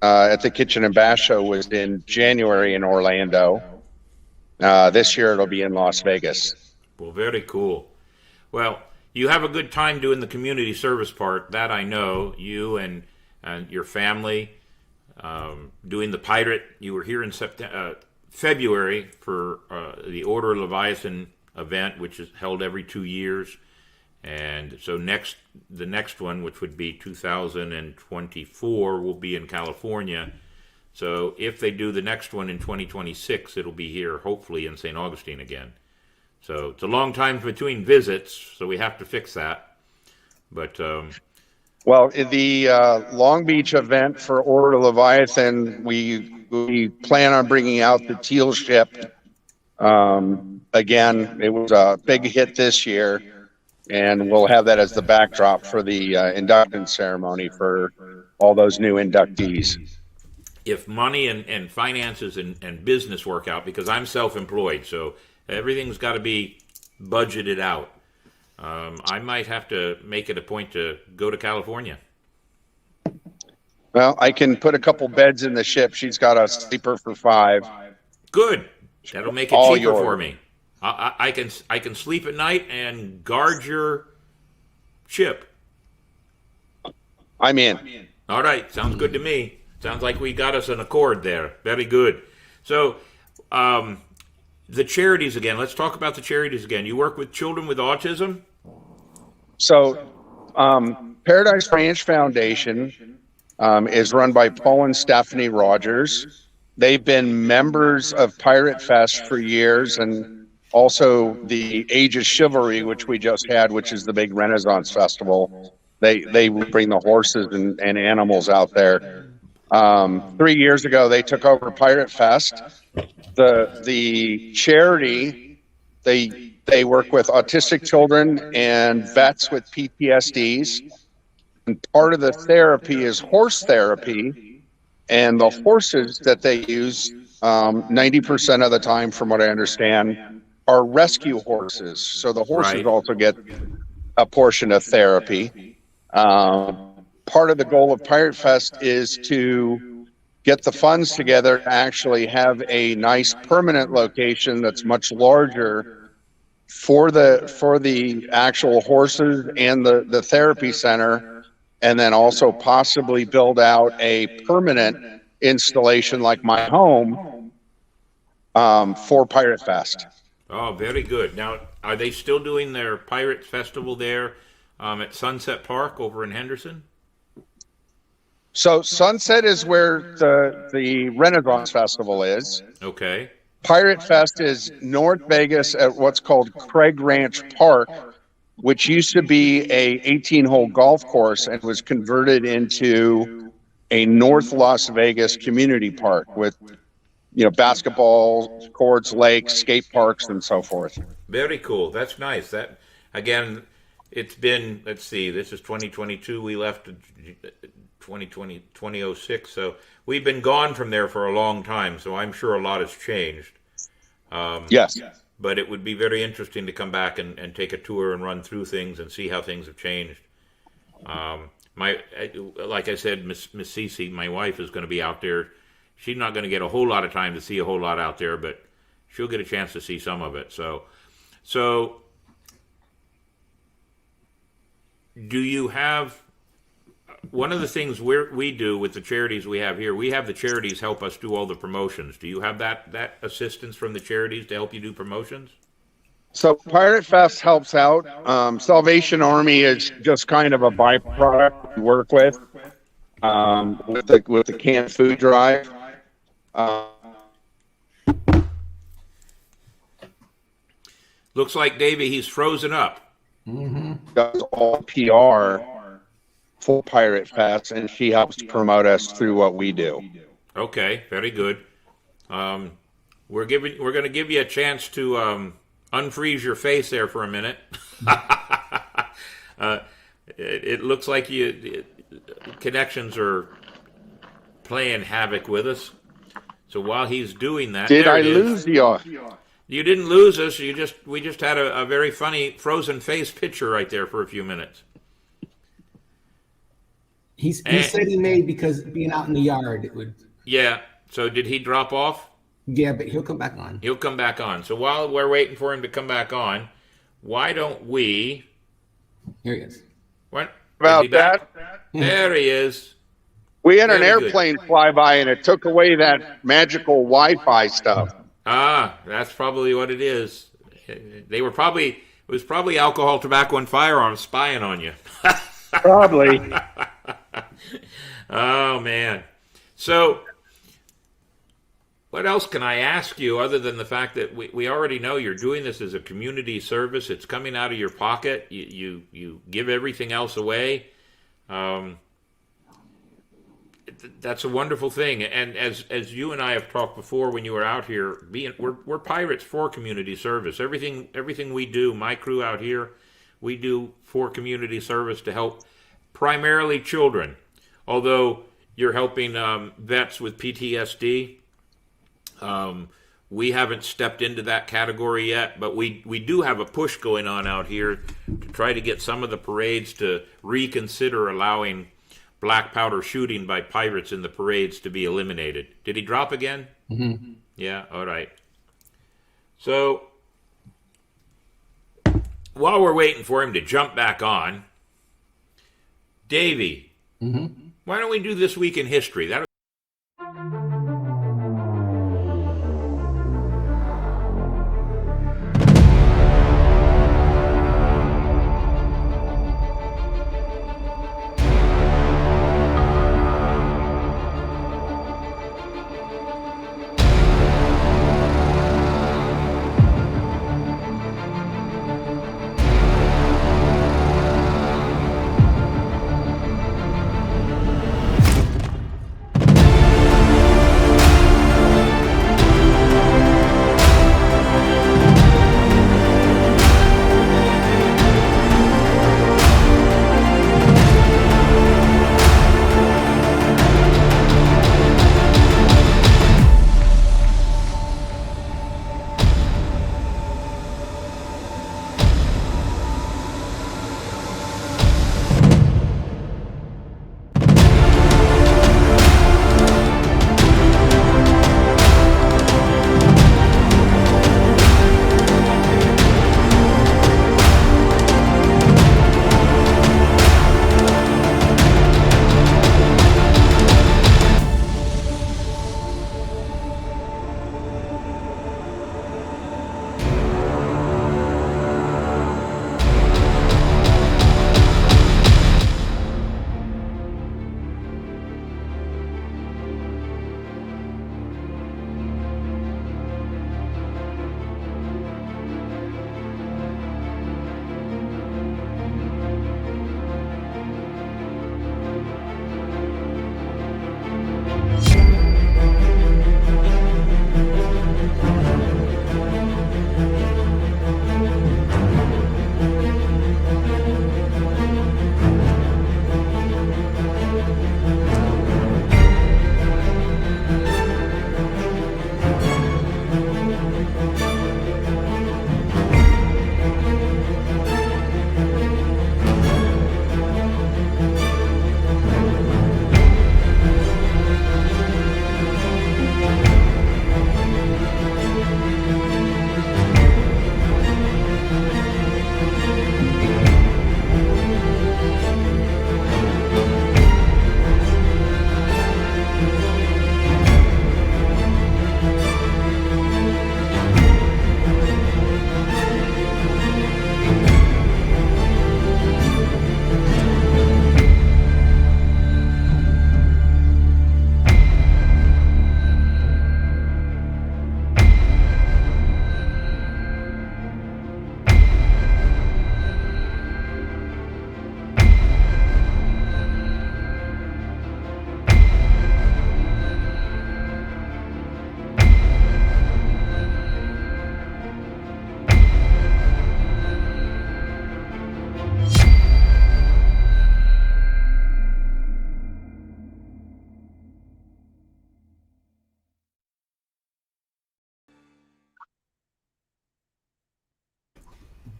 at the Kitchen and Bath Show was in January in Orlando. This year it'll be in Las Vegas. Well, very cool. Well, you have a good time doing the community service part, that I know. You and your family doing the pirate. You were here in February for the Order of Leviathan event, which is held every 2 years. And so the next one, which would be 2024, will be in California. So if they do the next one in 2026, it'll be here, hopefully, in St. Augustine again. So it's a long time between visits, so we have to fix that. But Well, in the Long Beach event for Order Leviathan, we plan on bringing out the teal ship. Again, it was a big hit this year, and we'll have that as the backdrop for the induction ceremony for all those new inductees. If money and finances and business work out, because I'm self-employed, so everything's got to be budgeted out. I might have to make it a point to go to California. Well, I can put a couple beds in the ship. She's got a sleeper for 5. Good. That'll make it All cheaper yours. for me. I can sleep at night and guard your ship. I'm in. All right, sounds good to me. Sounds like we got us an accord there. Very good. So, the charities again. Let's talk about the charities again. You work with children with autism? So, Paradise Ranch Foundation is run by Paul and Stephanie Rogers. They've been members of Pirate Fest for years, and also the Age of Chivalry, which we just had, which is the big Renaissance festival. They bring the horses and animals out there. 3 years ago, they took over Pirate Fest. The charity, they work with autistic children and vets with PTSDs. And part of the therapy is horse therapy. And the horses that they use, 90% of the time, from what I understand, are rescue horses. So the horses also get a portion of therapy. Part of the goal of Pirate Fest is to get the funds together to actually have a nice permanent location that's much larger for the actual horses and the therapy center, and then also possibly build out a permanent installation like my home for Pirate Fest. Oh, very good. Now, are they still doing their Pirate Festival there at Sunset Park over in Henderson? So Sunset is where the Renaissance Festival is. Okay. Pirate Fest is North Vegas at what's called Craig Ranch Park, which used to be a 18-hole golf course and was converted into a North Las Vegas community park with, basketball courts, lakes, skate parks, and so forth. Very cool. That's nice. That again, it's been. Let's see. This is 2022. We left 2006. So we've been gone from there for a long time. So I'm sure a lot has changed. Yes. But it would be very interesting to come back and take a tour and run through things and see how things have changed. Like I said, Miss Cece, my wife, is going to be out there. She's not going to get a whole lot of time to see a whole lot out there, but she'll get a chance to see some of it. So do you have one of the things we do with the charities we have here? We have the charities help us do all the promotions. Do you have that assistance from the charities to help you do promotions? So Pirate Fest helps out. Salvation Army is just kind of a byproduct we work with the canned food drive. Looks like Davey, he's frozen up. Does all PR for Pirate Fest, and she helps promote us through what we do. Okay, very good. We're going to give you a chance to unfreeze your face there for a minute. It looks like connections are playing havoc with us. So while he's doing that, did I lose you? You didn't lose us. We just had a very funny frozen face picture right there for a few minutes. He said he made because being out in the yard it would. Yeah. So did he drop off? Yeah, but he'll come back on. He'll come back on. So while we're waiting for him to come back on, why don't we? Here he is. What about that? There he is. We had an airplane fly by, and it took away that magical Wi-Fi stuff. Ah, that's probably what it is. It was probably alcohol, tobacco, and firearms spying on you. Probably. Oh, man. So, what else can I ask you other than the fact that we already know you're doing this as a community service? It's coming out of your pocket. You give everything else away. Um, that's a wonderful thing. And as you and I have talked before, when you were out here, we're pirates for community service. Everything we do, my crew out here, we do for community service to help primarily children. Although you're helping vets with PTSD, we haven't stepped into that category yet, but we do have a push going on out here to try to get some of the parades to reconsider allowing black powder shooting by pirates in the parades to be eliminated. Did he drop again? Mm-hmm. Yeah, all right. So, while we're waiting for him to jump back on, Davey, why don't we do This Week in History?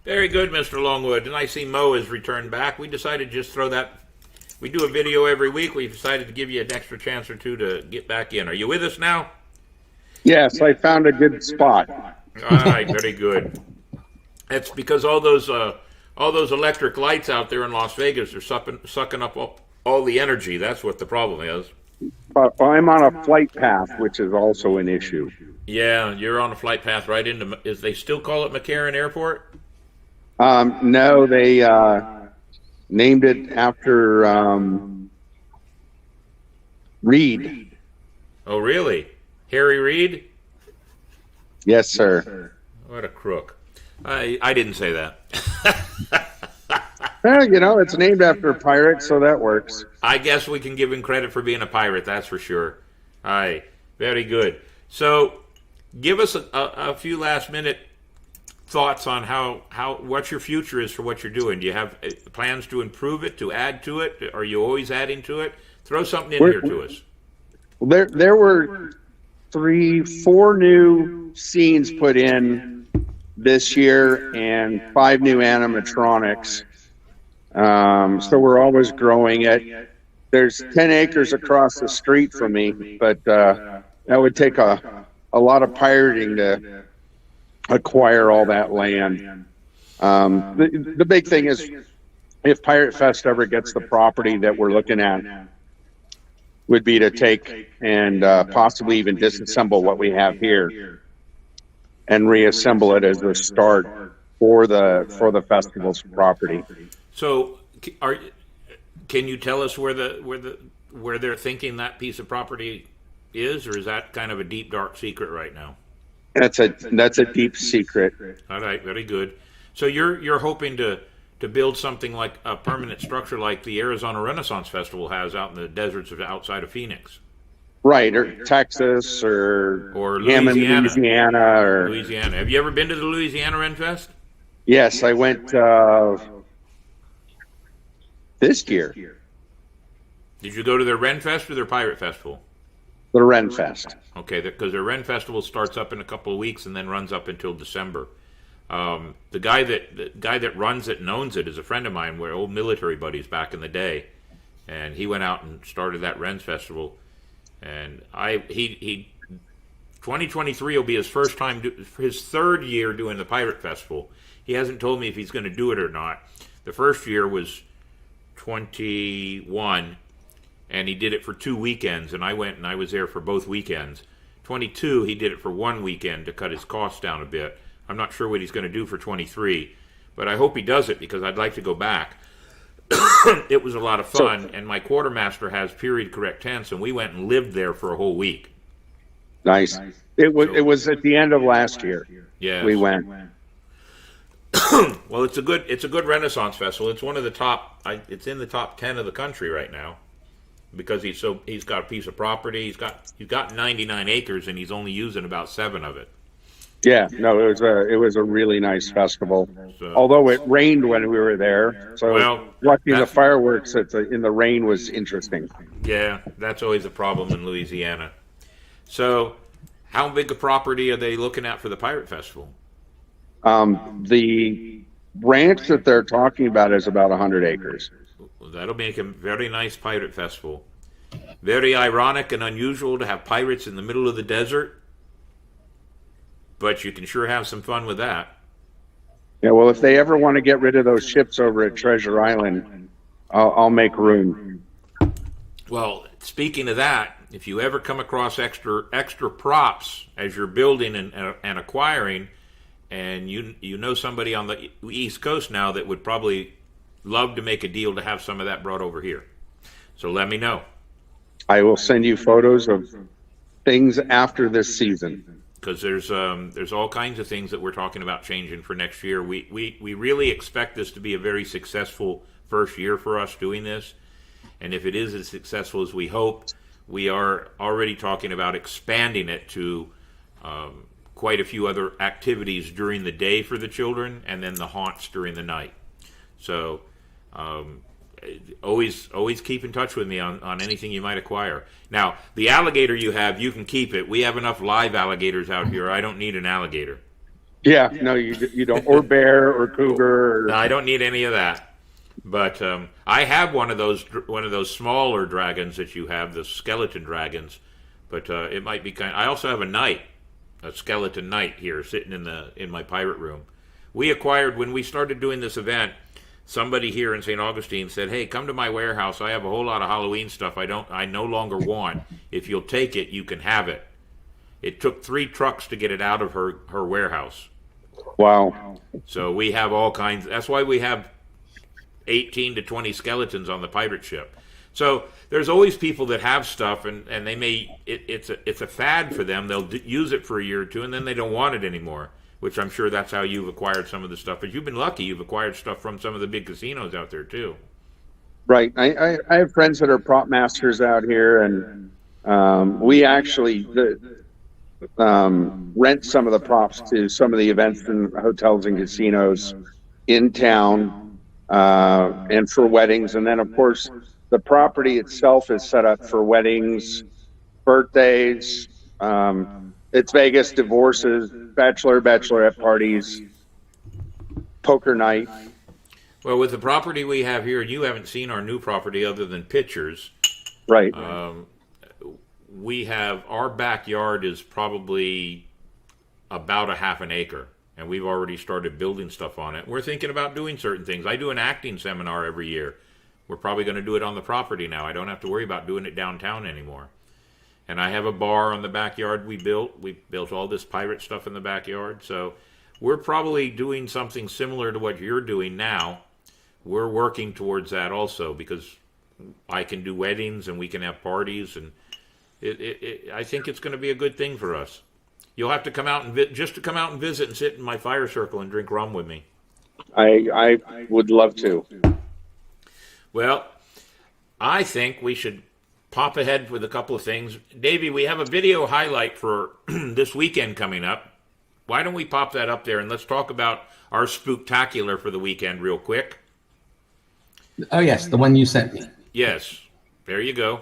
Very good, Mr. Longwood. And I see Mo has returned back. We decided to just throw that. We do a video every week. We decided to give you an extra chance or two to get back in. Are you with us now? Yes, I found a good spot. All right, very good. That's because all those electric lights out there in Las Vegas are sucking up all the energy. That's what the problem is. But I'm on a flight path, which is also an issue. Yeah, you're on a flight path right into. Is they still call it McCarran Airport? No, they named it after Reed. Oh, really? Harry Reid? Yes, sir. What a crook. I didn't say that. It's named after a pirate, so that works. I guess we can give him credit for being a pirate, that's for sure. All right, very good. So, give us a few last minute thoughts on how what your future is for what you're doing. Do you have plans to improve it, to add to it? Are you always adding to it? Throw something in here to us. There were 4 new scenes put in this year and 5 new animatronics. So we're always growing it. There's 10 acres across the street from me, but that would take a lot of pirating to acquire all that land. The big thing is, if Pirate Fest ever gets the property that we're looking at, would be to take and possibly even disassemble what we have here and reassemble it as a start for the festival's property. So, can you tell us where they're thinking that piece of property is, or is that kind of a deep, dark secret right now? That's a deep secret. All right, very good. So you're hoping to build something like a permanent structure like the Arizona Renaissance Festival has out in the deserts outside of Phoenix. Right, or Texas, or Hammond, Louisiana. Louisiana. Have you ever been to the Louisiana Ren Fest? Yes, I went this year. Did you go to their Ren Fest or their Pirate Festival? The Ren Fest. Okay, because their Ren Festival starts up in a couple of weeks and then runs up until December. The guy that runs it and owns it is a friend of mine. We're old military buddies back in the day, and he went out and started that Ren's Festival. And he 2023 will be his first time, his third year doing the Pirate Festival. He hasn't told me if he's going to do it or not. The first year was 21, and he did it for 2 weekends, and I went and I was there for both weekends. 22, he did it for 1 weekend to cut his costs down a bit. I'm not sure what he's going to do for 23, but I hope he does it because I'd like to go back. It was a lot of fun, and my quartermaster has period correct tense, and we went and lived there for a whole week. Nice. It was at the end of last year. Yeah, we went. Well, it's a good Renaissance festival. It's one of the top. It's in the top 10 of the country right now because he's got a piece of property. He's got 99 acres, and he's only using about 7 of it. Yeah, no, it was a really nice festival. So, although it rained when we were there, so watching the fireworks in the rain was interesting. Yeah, that's always a problem in Louisiana. So, how big a property are they looking at for the Pirate Festival? The ranch that they're talking about is about 100 acres. Well, that'll make a very nice Pirate Festival. Very ironic and unusual to have pirates in the middle of the desert. But you can sure have some fun with that. Yeah, well, if they ever want to get rid of those ships over at Treasure Island, I'll make room. Well, speaking of that, if you ever come across extra props as you're building and acquiring, and you know somebody on the East Coast now that would probably love to make a deal to have some of that brought over here. So let me know. I will send you photos of things after this season. Because there's all kinds of things that we're talking about changing for next year. We really expect this to be a very successful first year for us doing this. And if it is as successful as we hope, we are already talking about expanding it to quite a few other activities during the day for the children and then the haunts during the night. So always keep in touch with me on anything you might acquire. Now, the alligator you have, you can keep it. We have enough live alligators out here. I don't need an alligator. Yeah, no, you don't. Or bear or cougar. No, I don't need any of that. But I have one of those smaller dragons that you have, the skeleton dragons. But it might be I also have a skeleton knight here sitting in my pirate room. We acquired when we started doing this event. Somebody here in St. Augustine said, "Hey, come to my warehouse. I have a whole lot of Halloween stuff I no longer want. If you'll take it, you can have it." It took 3 trucks to get it out of her warehouse. Wow. So we have all kinds. That's why we have 18 to 20 skeletons on the pirate ship. So there's always people that have stuff, and they may it's a fad for them. They'll use it for a year or two, and then they don't want it anymore. which I'm sure that's how you've acquired some of the stuff. But you've been lucky; you've acquired stuff from some of the big casinos out there too. Right. I have friends that are prop masters out here, and we actually rent some of the props to some of the events in hotels and casinos in town, and for weddings. And then, of course, the property itself is set up for weddings, birthdays. It's Vegas, divorces, bachelorette parties, poker night. Well, with the property we have here, you haven't seen our new property other than pictures. Right. We have, our backyard is probably about a half an acre, and we've already started building stuff on it. We're thinking about doing certain things. I do an acting seminar every year. We're probably going to do it on the property now. I don't have to worry about doing it downtown anymore. And I have a bar on the backyard we built. We built all this pirate stuff in the backyard. So we're probably doing something similar to what you're doing now. We're working towards that also, because I can do weddings and we can have parties, and I think it's going to be a good thing for us. You'll have to come out and just to come out and visit and sit in my fire circle and drink rum with me. I would love to. Well, I think we should pop ahead with a couple of things. Davey, we have a video highlight for this weekend coming up. Why don't we pop that up there, and let's talk about our spooktacular for the weekend real quick. Oh, yes, the one you sent me. Yes, there you go.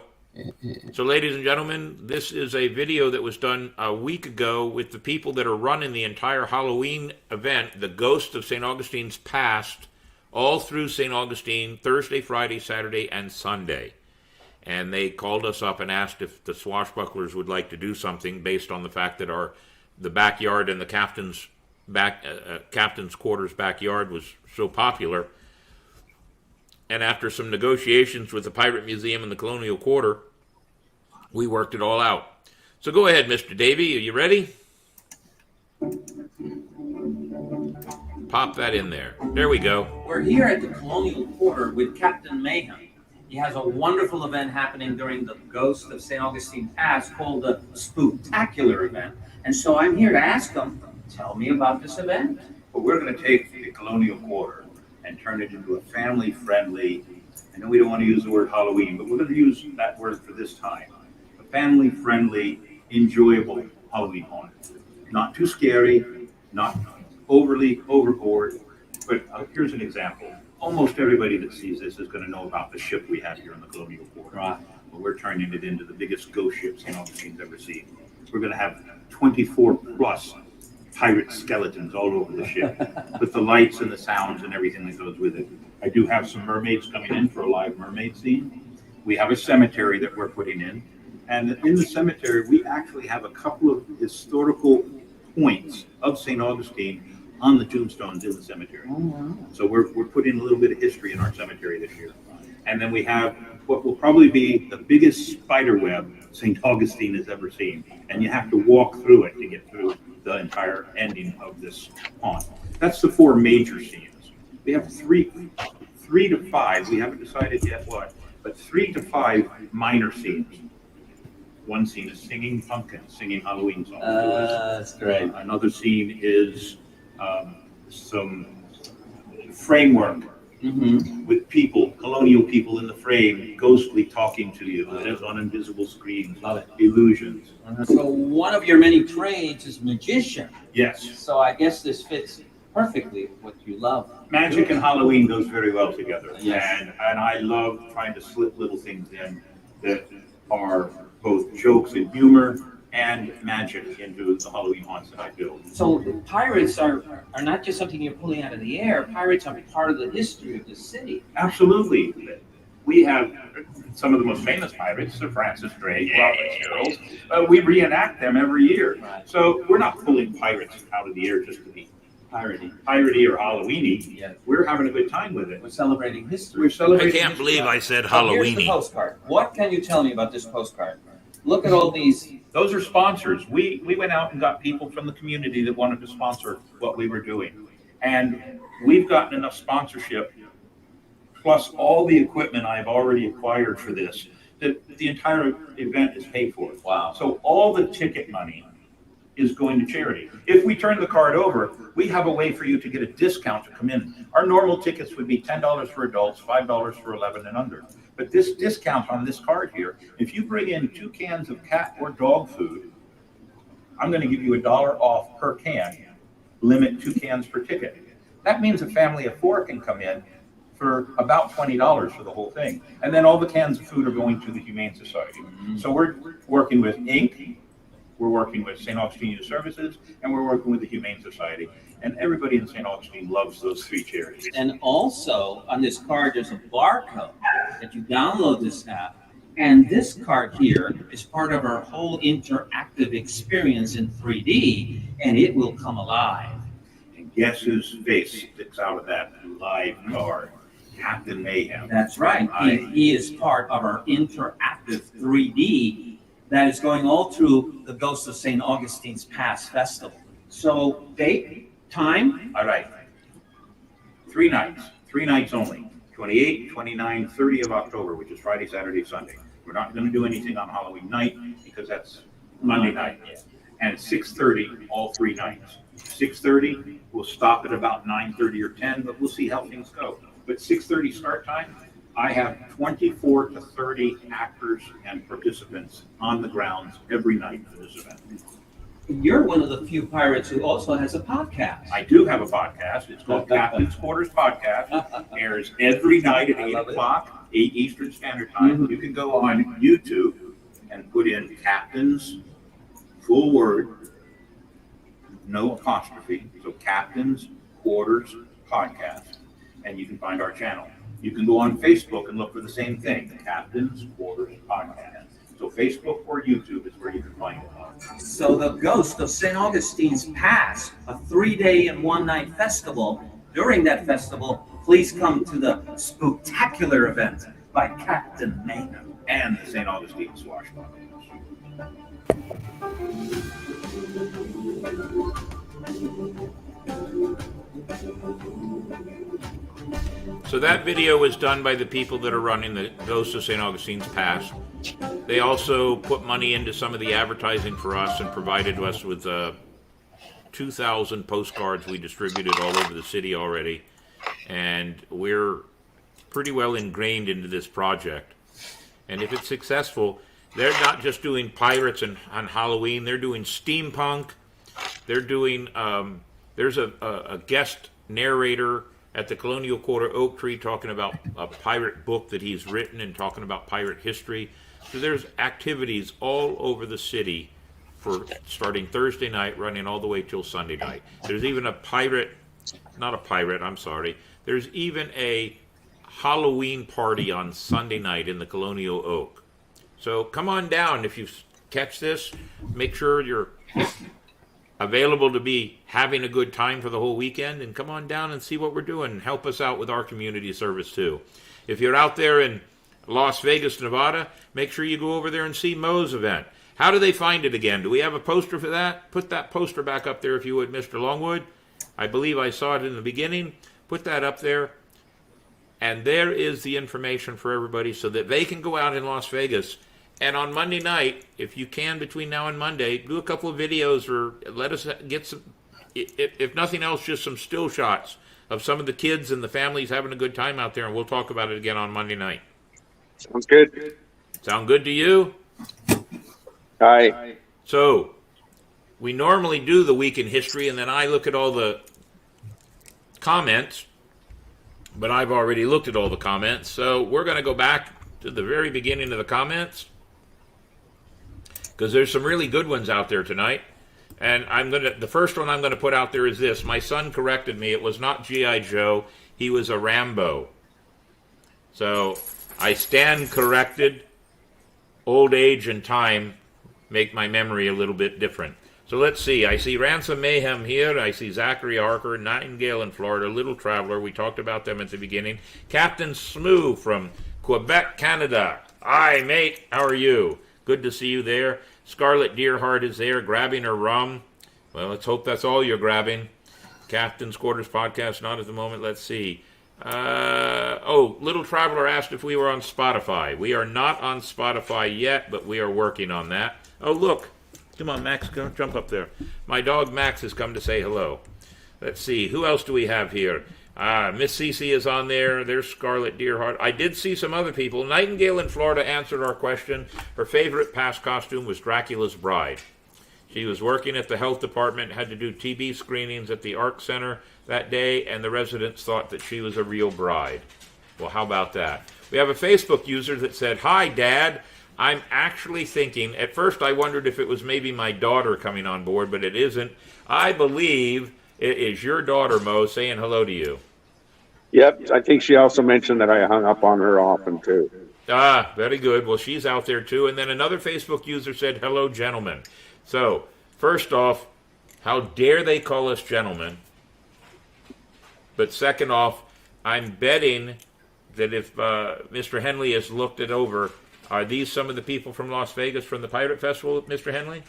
So, ladies and gentlemen, this is a video that was done a week ago with the people that are running the entire Halloween event, the Ghost of St. Augustine's Past, all through St. Augustine, Thursday, Friday, Saturday, and Sunday. And they called us up and asked if the swashbucklers would like to do something based on the fact that the backyard and the captain's quarters backyard was so popular. And after some negotiations with the Pirate Museum and the Colonial Quarter, we worked it all out. So go ahead, Mr. Davey. Are you ready? Pop that in there. There we go. We're here at the Colonial Quarter with Captain Mayhem. He has a wonderful event happening during the Ghost of St. Augustine Past called the Spooktacular event. And so I'm here to ask him, tell me about this event. Well, we're going to take the Colonial Quarter and turn it into a family-friendly, I know we don't want to use the word Halloween, but we're going to use that word for this time. A family-friendly, enjoyable Halloween haunt. Not too scary, not overly overboard, but here's an example. Almost everybody that sees this is going to know about the ship we have here in the Colonial Quarter. Right. Well, we're turning it into the biggest ghost ship St. Augustine's ever seen. We're going to have 24 plus pirate skeletons all over the ship with the lights and the sounds and everything that goes with it. I do have some mermaids coming in for a live mermaid scene. We have a cemetery that we're putting in. And in the cemetery, we actually have a couple of historical points of St. Augustine on the tombstones in the cemetery. Oh, wow. So we're putting a little bit of history in our cemetery this year. And then we have what will probably be the biggest spider web St. Augustine has ever seen. And you have to walk through it to get through the entire ending of this haunt. That's the four major scenes. We have three to five, we haven't decided yet what, but 3 to 5 minor scenes. One scene is singing pumpkins, singing Halloween songs. That's great. Another scene is some framework with people, colonial people in the frame, ghostly talking to you. It is on invisible screens, illusions. So one of your many trades is magician. Yes. So I guess this fits perfectly with what you love. Magic and Halloween goes very well together. Yes. And I love trying to slip little things in that are both jokes and humor and magic into the Halloween haunts that I build. So pirates are not just something you're pulling out of the air. Pirates are part of the history of the city. Absolutely. We have some of the most famous pirates, Sir Francis Drake, Robert Charles. We reenact them every year. Right. So we're not pulling pirates out of the air just to be piratey or Halloweeny. Yeah. We're having a good time with it. We're celebrating history. We're I celebrating. can't believe I said Now, here's the Halloweeny. postcard. What can you tell me about this postcard? Look at all these. Those are sponsors. We went out and got people from the community that wanted to sponsor what we were doing. And we've gotten enough sponsorship, plus all the equipment I've already acquired for this, that the entire event is paid for. Wow. So all the ticket money is going to charity. If we turn the card over, we have a way for you to get a discount to come in. Our normal tickets would be $10 for adults, $5 for 11 and under. But this discount on this card here, if you bring in 2 cans of cat or dog food, I'm going to give you $1 off per can, limit 2 cans per ticket. That means a family of 4 can come in for about $20 for the whole thing. And then all the cans of food are going to the Humane Society. So we're working with Inc., we're working with St. Augustine Youth Services, and we're working with the Humane Society. And everybody in St. Augustine loves those 3 charities. And also on this card, there's a barcode that you download this app. And this card here is part of our whole interactive experience in 3D, and it will come alive. And guess whose face sticks out of that live card? Captain Mayhem. That's right. He is part of our interactive 3D that is going all through the Ghost of St. Augustine's Pass Festival. So, date, time? All right. 3 nights. 3 nights only. 28, 29, 30 of October, which is Friday, Saturday, Sunday. We're not going to do anything on Halloween night because that's Monday night. And 6:30 all 3 nights. 6:30, we'll stop at about 9:30 or 10, but we'll see how things go. But 6:30 start time, I have 24 to 30 actors and participants on the grounds every night for this event. You're one of the few pirates who also has a podcast. I do have a podcast. It's called Captain's Quarters Podcast. Airs every night at 8 o'clock, 8 Eastern Standard Time. You can go on YouTube and put in Captain's, full word, no apostrophe, so Captain's Quarters Podcast, and you can find our channel. You can go on Facebook and look for the same thing, the Captain's Quarters Podcast. So Facebook or YouTube is where you can find it. So the Ghost of St. Augustine's Pass, a 3-day and 1-night festival. During that festival, please come to the spectacular event by Captain Mayhem And the St. Augustine Swashbucklers. So that video was done by the people that are running the Ghost of St. Augustine's Pass. They also put money into some of the advertising for us and provided us with 2,000 postcards we distributed all over the city already. And we're pretty well ingrained into this project. And if it's successful, they're not just doing pirates on Halloween, they're doing steampunk. They're doing, there's a guest narrator at the Colonial Quarter Oak Tree talking about a pirate book that he's written and talking about pirate history. So there's activities all over the city for starting Thursday night, running all the way till Sunday night. There's even there's even a Halloween party on Sunday night in the Colonial Oak. So come on down if you catch this. Make sure you're available to be having a good time for the whole weekend, and come on down and see what we're doing and help us out with our community service too. If you're out there in Las Vegas, Nevada, make sure you go over there and see Mo's event. How do they find it again? Do we have a poster for that? Put that poster back up there if you would, Mr. Longwood. I believe I saw it in the beginning. Put that up there. And there is the information for everybody so that they can go out in Las Vegas. And on Monday night, if you can, between now and Monday, do a couple of videos or let us get some, if nothing else, just some still shots of some of the kids and the families having a good time out there. And we'll talk about it again on Monday night. Sounds good. Sound good to you? Aye. So, we normally do the week in history, and then I look at all the comments, but I've already looked at all the comments, so we're going to go back to the very beginning of the comments, because there's some really good ones out there tonight. And the first one I'm going to put out there is this. My son corrected me. It was not G.I. Joe. He was a Rambo. So, I stand corrected. Old age and time make my memory a little bit different. So let's see. I see Ransom Mayhem here. I see Zachary Harker, Nightingale in Florida, Little Traveler. We talked about them at the beginning. Captain Smoo from Quebec, Canada. Hi, mate. How are you? Good to see you there. Scarlet Deerheart is there, grabbing her rum. Well, let's hope that's all you're grabbing. Captain's Quarters Podcast, not at the moment. Let's see. Little Traveler asked if we were on Spotify. We are not on Spotify yet, but we are working on that. Oh, look. Come on, Max, go jump up there. My dog Max has come to say hello. Let's see, who else do we have here? Miss Cece is on there. There's Scarlet Deerheart. I did see some other people. Nightingale in Florida answered our question. Her favorite past costume was Dracula's bride. She was working at the health department, had to do TB screenings at the ARC Center that day, and the residents thought that she was a real bride. Well, how about that? We have a Facebook user that said, "Hi, Dad. I'm actually thinking," at first I wondered if it was maybe my daughter coming on board, but it isn't. I believe it is your daughter, Mo, saying hello to you. Yep, I think she also mentioned that I hung up on her often, too. Very good. Well, she's out there, too. And then another Facebook user said, "Hello, gentlemen." So, first off, how dare they call us gentlemen? But second off, I'm betting that if Mr. Henley has looked it over, are these some of the people from Las Vegas from the Pirate Festival, Mr. Henley?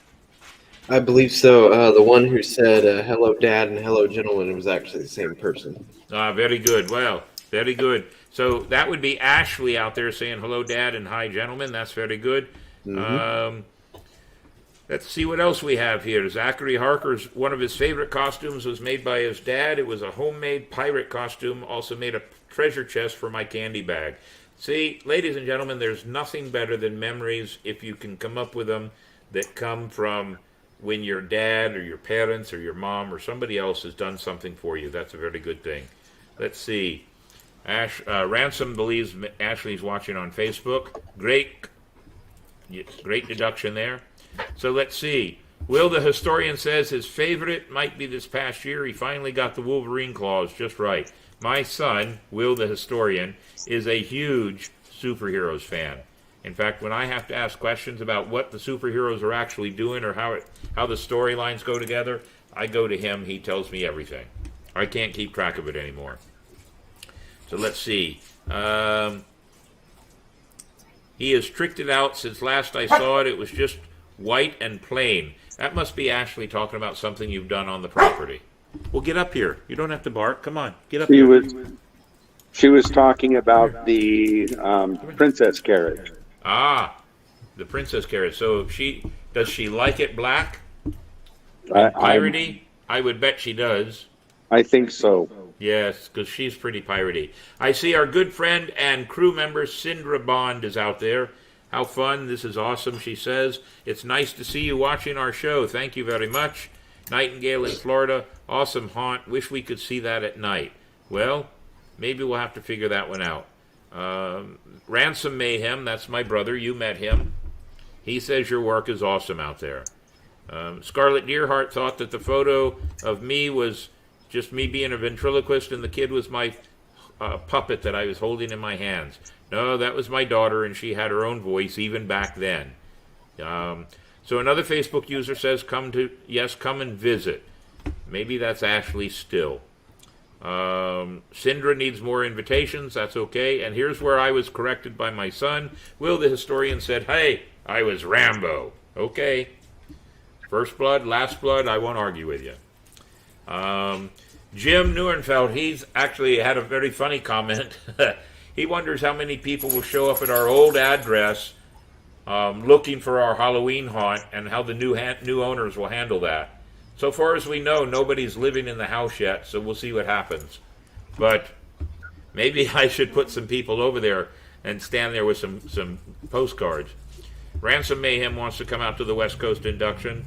I believe so. The one who said hello, Dad, and hello, gentlemen, was actually the same person. Very good. Well, very good. So that would be Ashley out there saying hello, Dad, and hi, gentlemen. That's very good. Mm-hmm. Let's see what else we have here. Zachary Harker's, one of his favorite costumes was made by his dad. It was a homemade pirate costume, also made a treasure chest for my candy bag. See, ladies and gentlemen, there's nothing better than memories, if you can come up with them, that come from when your dad or your parents or your mom or somebody else has done something for you. That's a very good thing. Let's see. Ransom believes Ashley's watching on Facebook. Great deduction there. So let's see. Will the historian says his favorite might be this past year. He finally got the Wolverine claws just right. My son, Will the historian, is a huge superheroes fan. In fact, when I have to ask questions about what the superheroes are actually doing or how the storylines go together, I go to him. He tells me everything. I can't keep track of it anymore. So let's see. He has tricked it out since last I saw it. It was just white and plain. That must be Ashley talking about something you've done on the property. Well, get up here. You don't have to bark. Come on, get up here. She was talking about the princess carriage. The princess carriage. So does she like it black? Piratey? I would bet she does. I think so. Yes, because she's pretty piratey. I see our good friend and crew member Sindra Bond is out there. How fun. This is awesome, she says. It's nice to see you watching our show. Thank you very much. Nightingale in Florida. Awesome haunt. Wish we could see that at night. Well, maybe we'll have to figure that one out. Ransom Mayhem, that's my brother. You met him. He says your work is awesome out there. Scarlet Deerheart thought that the photo of me was just me being a ventriloquist and the kid was my puppet that I was holding in my hands. No, that was my daughter, and she had her own voice even back then. So another Facebook user says, come and visit. Maybe that's Ashley still. Sindra needs more invitations. That's okay. And here's where I was corrected by my son. Will the historian said, hey, I was Rambo. Okay. First blood, last blood, I won't argue with you. Jim Neuenfeld, he's actually had a very funny comment. He wonders how many people will show up at our old address looking for our Halloween haunt and how the new owners will handle that. So far as we know, nobody's living in the house yet, so we'll see what happens. But maybe I should put some people over there and stand there with some postcards. Ransom Mayhem wants to come out to the West Coast induction.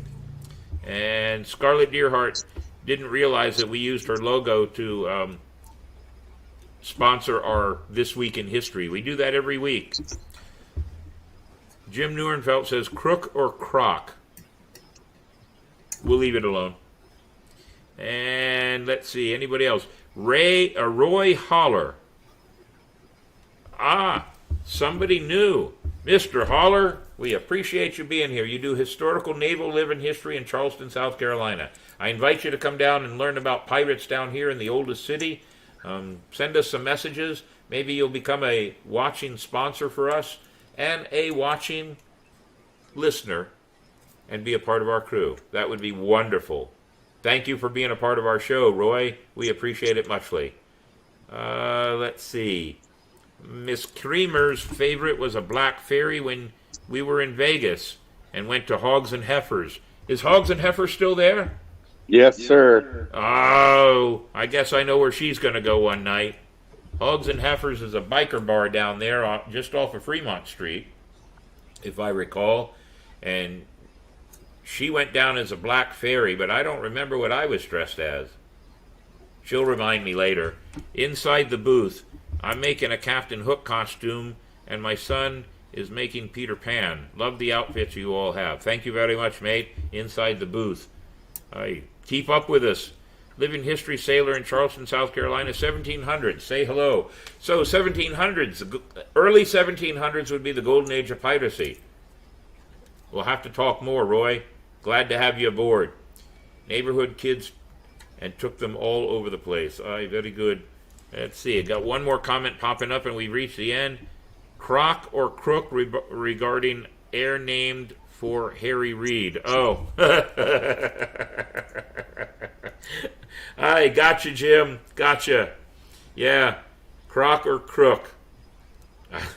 And Scarlet Deerheart didn't realize that we used her logo to sponsor our This Week in History. We do that every week. Jim Neuenfeld says, crook or croc? We'll leave it alone. And let's see, anybody else? Roy Holler. Somebody new. Mr. Holler, we appreciate you being here. You do historical naval living history in Charleston, South Carolina. I invite you to come down and learn about pirates down here in the oldest city. Send us some messages. Maybe you'll become a watching sponsor for us and a watching listener and be a part of our crew. That would be wonderful. Thank you for being a part of our show, Roy. We appreciate it muchly. Let's see. Miss Creamer's favorite was a black fairy when we were in Vegas and went to Hogs and Heifers. Is Hogs and Heifer still there? Yes, sir. Oh, I guess I know where she's going to go one night. Hogs and Heifers is a biker bar down there just off of Fremont Street, if I recall. And she went down as a black fairy, but I don't remember what I was dressed as. She'll remind me later. Inside the booth, I'm making a Captain Hook costume, and my son is making Peter Pan. Love the outfits you all have. Thank you very much, mate. Inside the booth. Keep up with us. Living history sailor in Charleston, South Carolina, 1700s. Say hello. So 1700s, early 1700s would be the golden age of piracy. We'll have to talk more, Roy. Glad to have you aboard. Neighborhood kids, and took them all over the place. Very good. Let's see. I got one more comment popping up, and we've reached the end. Croc or Crook regarding heir named for Harry Reid. Oh. Hi, gotcha, Jim. Gotcha. Yeah, Croc or Crook.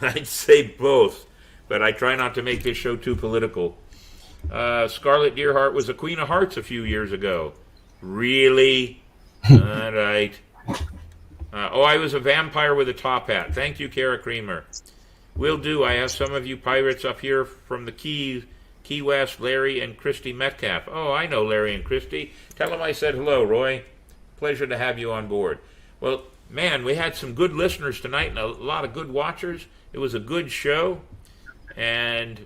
I'd say both, but I try not to make this show too political. Scarlet Deerheart was a Queen of Hearts a few years ago. Really? All right. I was a vampire with a top hat. Thank you, Kara Creamer. Will do. I have some of you pirates up here from the Key West, Larry and Christy Metcalf. Oh, I know Larry and Christy. Tell them I said hello, Roy. Pleasure to have you on board. Well, man, we had some good listeners tonight and a lot of good watchers. It was a good show, and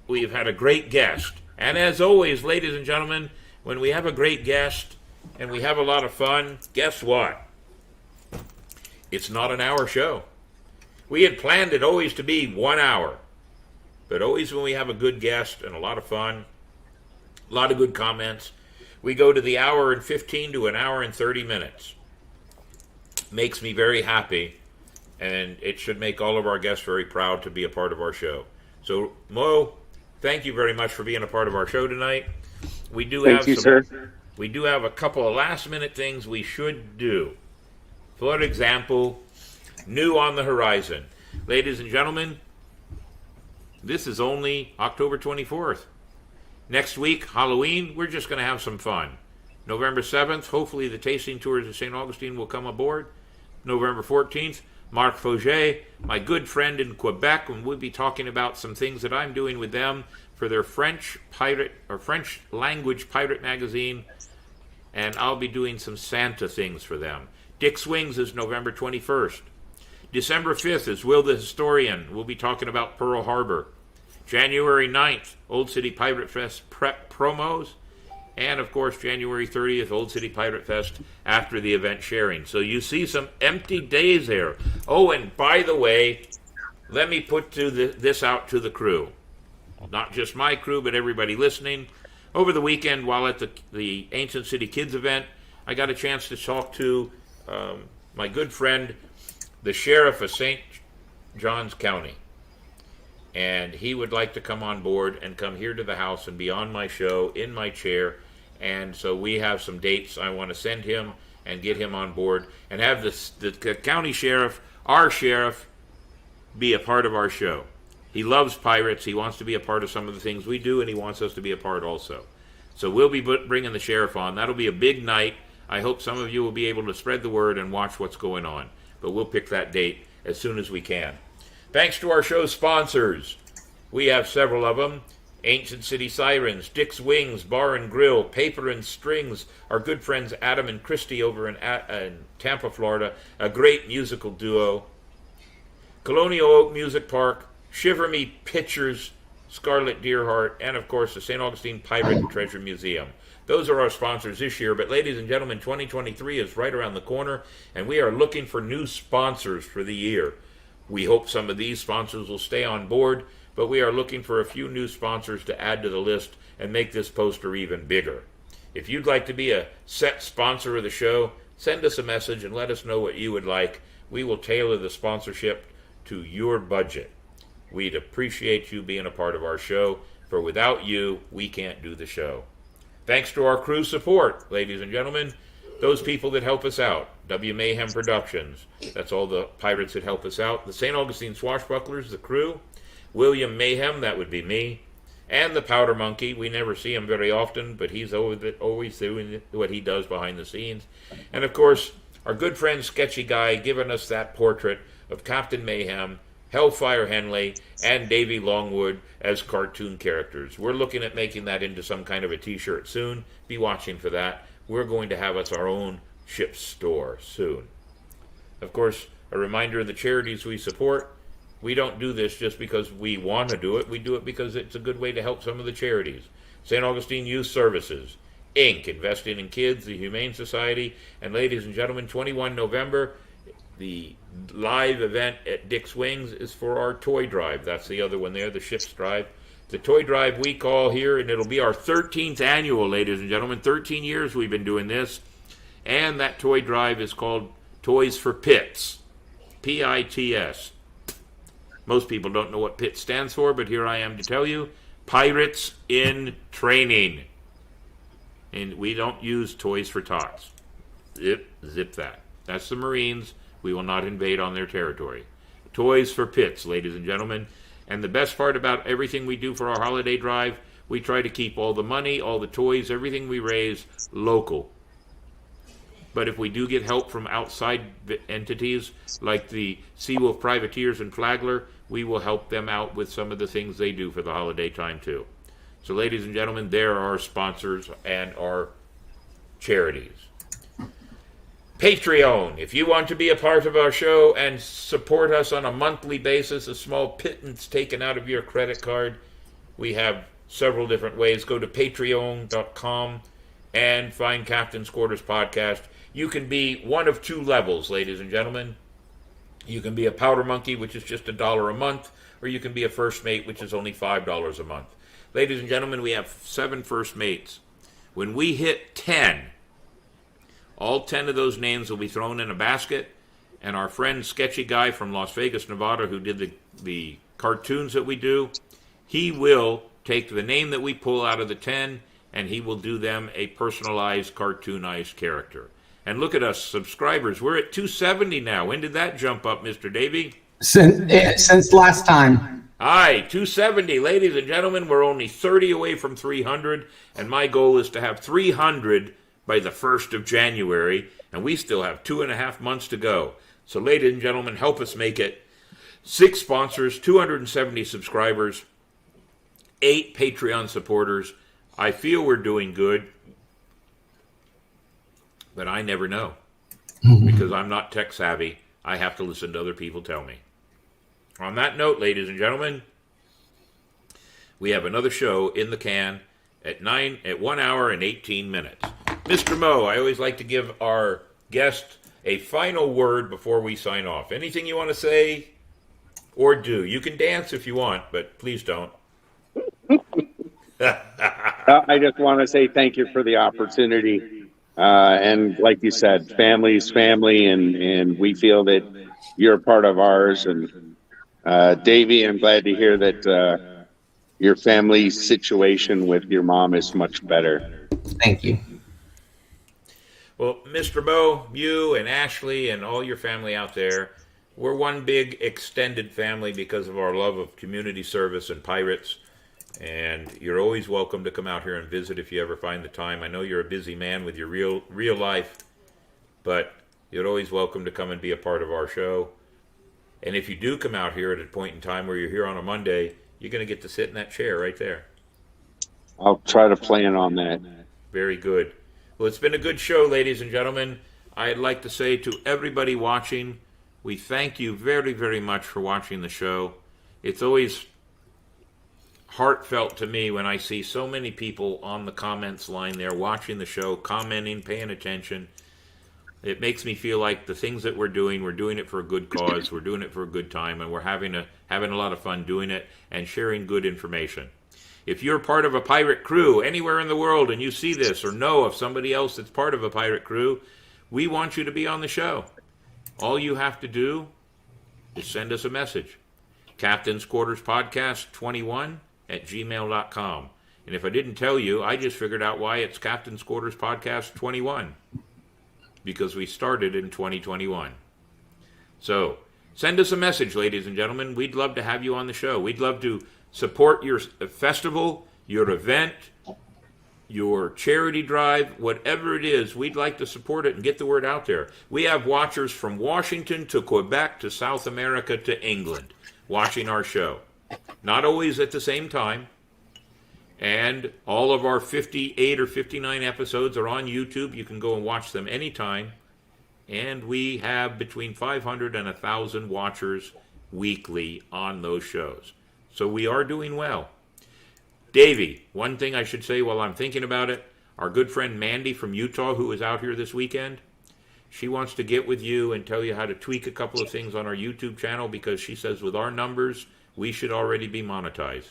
we've had a great guest. And as always, ladies and gentlemen, when we have a great guest and we have a lot of fun, guess what? It's not an hour show. We had planned it always to be 1 hour. But always when we have a good guest and a lot of fun, a lot of good comments, we go to the hour and 15 to an hour and 30 minutes. Makes me very happy, and it should make all of our guests very proud to be a part of our show. So, Mo, thank you very much for being a part of our show tonight. We do have we do have a couple of last-minute things we should do. For example, new on the horizon. Ladies and gentlemen, this is only October 24th. Next week, Halloween, we're just going to have some fun. November 7th, hopefully the tasting tours of St. Augustine will come aboard. November 14th, Marc Fauget, my good friend in Quebec, and we'll be talking about some things that I'm doing with them for their French language pirate magazine, and I'll be doing some Santa things for them. Dick Swings is November 21st. December 5th is Will the Historian. We'll be talking about Pearl Harbor. January 9th, Old City Pirate Fest prep promos. And, of course, January 30th, Old City Pirate Fest after the event sharing. So you see some empty days there. Oh, and by the way, let me put this out to the crew. Not just my crew, but everybody listening. Over the weekend, while at the Ancient City Kids event, I got a chance to talk to my good friend, the sheriff of St. Johns County. And he would like to come on board and come here to the house and be on my show in my chair. And so we have some dates. I want to send him and get him on board and have the county sheriff, our sheriff, be a part of our show. He loves pirates. He wants to be a part of some of the things we do, and he wants us to be a part also. So we'll be bringing the sheriff on. That'll be a big night. I hope some of you will be able to spread the word and watch what's going on. But we'll pick that date as soon as we can. Thanks to our show sponsors. We have several of them. Ancient City Sirens, Dick's Wings, Bar and Grill, Paper and Strings, our good friends Adam and Christy over in Tampa, Florida, a great musical duo. Colonial Oak Music Park, Shiver Me Pictures, Scarlet Deerheart, and of course the St. Augustine Pirate and Treasure Museum. Those are our sponsors this year, but ladies and gentlemen, 2023 is right around the corner, and we are looking for new sponsors for the year. We hope some of these sponsors will stay on board, but we are looking for a few new sponsors to add to the list and make this poster even bigger. If you'd like to be a set sponsor of the show, send us a message and let us know what you would like. We will tailor the sponsorship to your budget. We'd appreciate you being a part of our show, for without you, we can't do the show. Thanks to our crew support, ladies and gentlemen, those people that help us out. W. Mayhem Productions, that's all the pirates that help us out. The St. Augustine Swashbucklers, the crew. William Mayhem, that would be me. And the Powder Monkey. We never see him very often, but he's always doing what he does behind the scenes. And of course, our good friend Sketchy Guy giving us that portrait of Captain Mayhem, Hellfire Henley, and Davey Longwood as cartoon characters. We're looking at making that into some kind of a t-shirt soon. Be watching for that. We're going to have us our own ship store soon. Of course, a reminder of the charities we support. We don't do this just because we want to do it. We do it because it's a good way to help some of the charities. St. Augustine Youth Services, Inc., Investing in Kids, the Humane Society, and ladies and gentlemen, 21 November, the live event at Dick's Wings is for our toy drive. That's the other one there, the ship's drive. The toy drive we call here, and it'll be our 13th annual, ladies and gentlemen. 13 years we've been doing this. And that toy drive is called Toys for Pits. P-I-T-S. Most people don't know what PIT stands for, but here I am to tell you. Pirates in Training. And we don't use Toys for Tots. Zip that. That's the Marines. We will not invade on their territory. Toys for Pits, ladies and gentlemen. And the best part about everything we do for our holiday drive, we try to keep all the money, all the toys, everything we raise local. But if we do get help from outside entities like the Seawolf Privateers and Flagler, we will help them out with some of the things they do for the holiday time too. So ladies and gentlemen, there are our sponsors and our charities. Patreon. If you want to be a part of our show and support us on a monthly basis, a small pittance taken out of your credit card, we have several different ways. Go to patreon.com and find Captain's Quarters Podcast. You can be one of two levels, ladies and gentlemen. You can be a Powder Monkey, which is just $1 a month, or you can be a First Mate, which is only $5 a month. Ladies and gentlemen, we have 7 First Mates. When we hit 10, all 10 of those names will be thrown in a basket, and our friend Sketchy Guy from Las Vegas, Nevada, who did the cartoons that we do, he will take the name that we pull out of the 10, and he will do them a personalized, cartoonized character. And look at us, subscribers. We're at 270 now. When did that jump up, Mr. Davey? Since last time. Aye, 270. Ladies and gentlemen, we're only 30 away from 300, and my goal is to have 300 by the 1st of January, and we still have 2.5 months to go. So, ladies and gentlemen, help us make it. 6 sponsors, 270 subscribers, 8 Patreon supporters. I feel we're doing good. But I never know, because I'm not tech savvy. I have to listen to other people tell me. On that note, ladies and gentlemen, we have another show in the can at 1 hour and 18 minutes. Mr. Mo, I always like to give our guest a final word before we sign off. Anything you want to say or do? You can dance if you want, but please don't. I just want to say thank you for the opportunity. And like you said, family's family, and we feel that you're a part of ours. And Davey, I'm glad to hear that your family situation with your mom is much better. Thank you. Well, Mr. Bo, you and Ashley and all your family out there, we're one big extended family because of our love of community service and pirates. And you're always welcome to come out here and visit if you ever find the time. I know you're a busy man with your real life, but you're always welcome to come and be a part of our show. And if you do come out here at a point in time where you're here on a Monday, you're going to get to sit in that chair right there. I'll try to plan on that. Very good. Well, it's been a good show, ladies and gentlemen. I'd like to say to everybody watching, we thank you very, very much for watching the show. It's always heartfelt to me when I see so many people on the comments line there watching the show, commenting, paying attention. It makes me feel like the things that we're doing it for a good cause, we're doing it for a good time, and we're having a lot of fun doing it and sharing good information. If you're part of a pirate crew anywhere in the world and you see this or know of somebody else that's part of a pirate crew, we want you to be on the show. All you have to do is send us a message. Captain's Quarters Podcast 21 at gmail.com. And if I didn't tell you, I just figured out why it's Captain's Quarters Podcast 21. Because we started in 2021. So, send us a message, ladies and gentlemen. We'd love to have you on the show. We'd love to Support your festival, your event, your charity drive, whatever it is. We'd like to support it and get the word out there. We have watchers from Washington to Quebec to South America to England watching our show. Not always at the same time. And all of our 58 or 59 episodes are on YouTube. You can go and watch them anytime. And we have between 500 and 1,000 watchers weekly on those shows. So we are doing well. Davey, one thing I should say while I'm thinking about it, our good friend Mandy from Utah, who is out here this weekend, she wants to get with you and tell you how to tweak a couple of things on our YouTube channel, because she says with our numbers, we should already be monetized.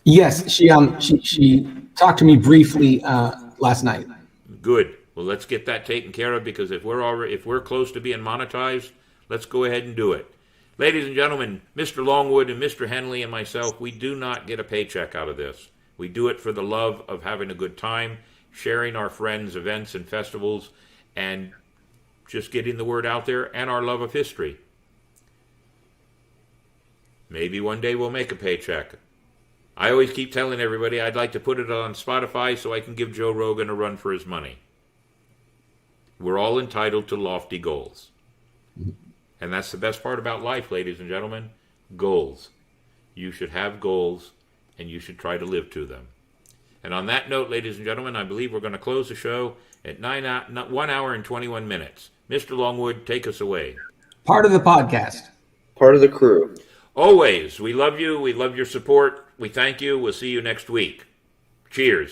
Yes, she talked to me briefly last night. Good. Well, let's get that taken care of, because if we're close to being monetized, let's go ahead and do it. Ladies and gentlemen, Mr. Longwood and Mr. Henley and myself, we do not get a paycheck out of this. We do it for the love of having a good time, sharing our friends' events and festivals, and just getting the word out there, and our love of history. Maybe one day we'll make a paycheck. I always keep telling everybody I'd like to put it on Spotify so I can give Joe Rogan a run for his money. We're all entitled to lofty goals. And that's the best part about life, ladies and gentlemen. Goals. You should have goals, and you should try to live to them. And on that note, ladies and gentlemen, I believe we're going to close the show at 1 hour and 21 minutes. Mr. Longwood, take us away. Part of the podcast. Part of the crew. Always. We love you. We love your support. We thank you. We'll see you next week. Cheers.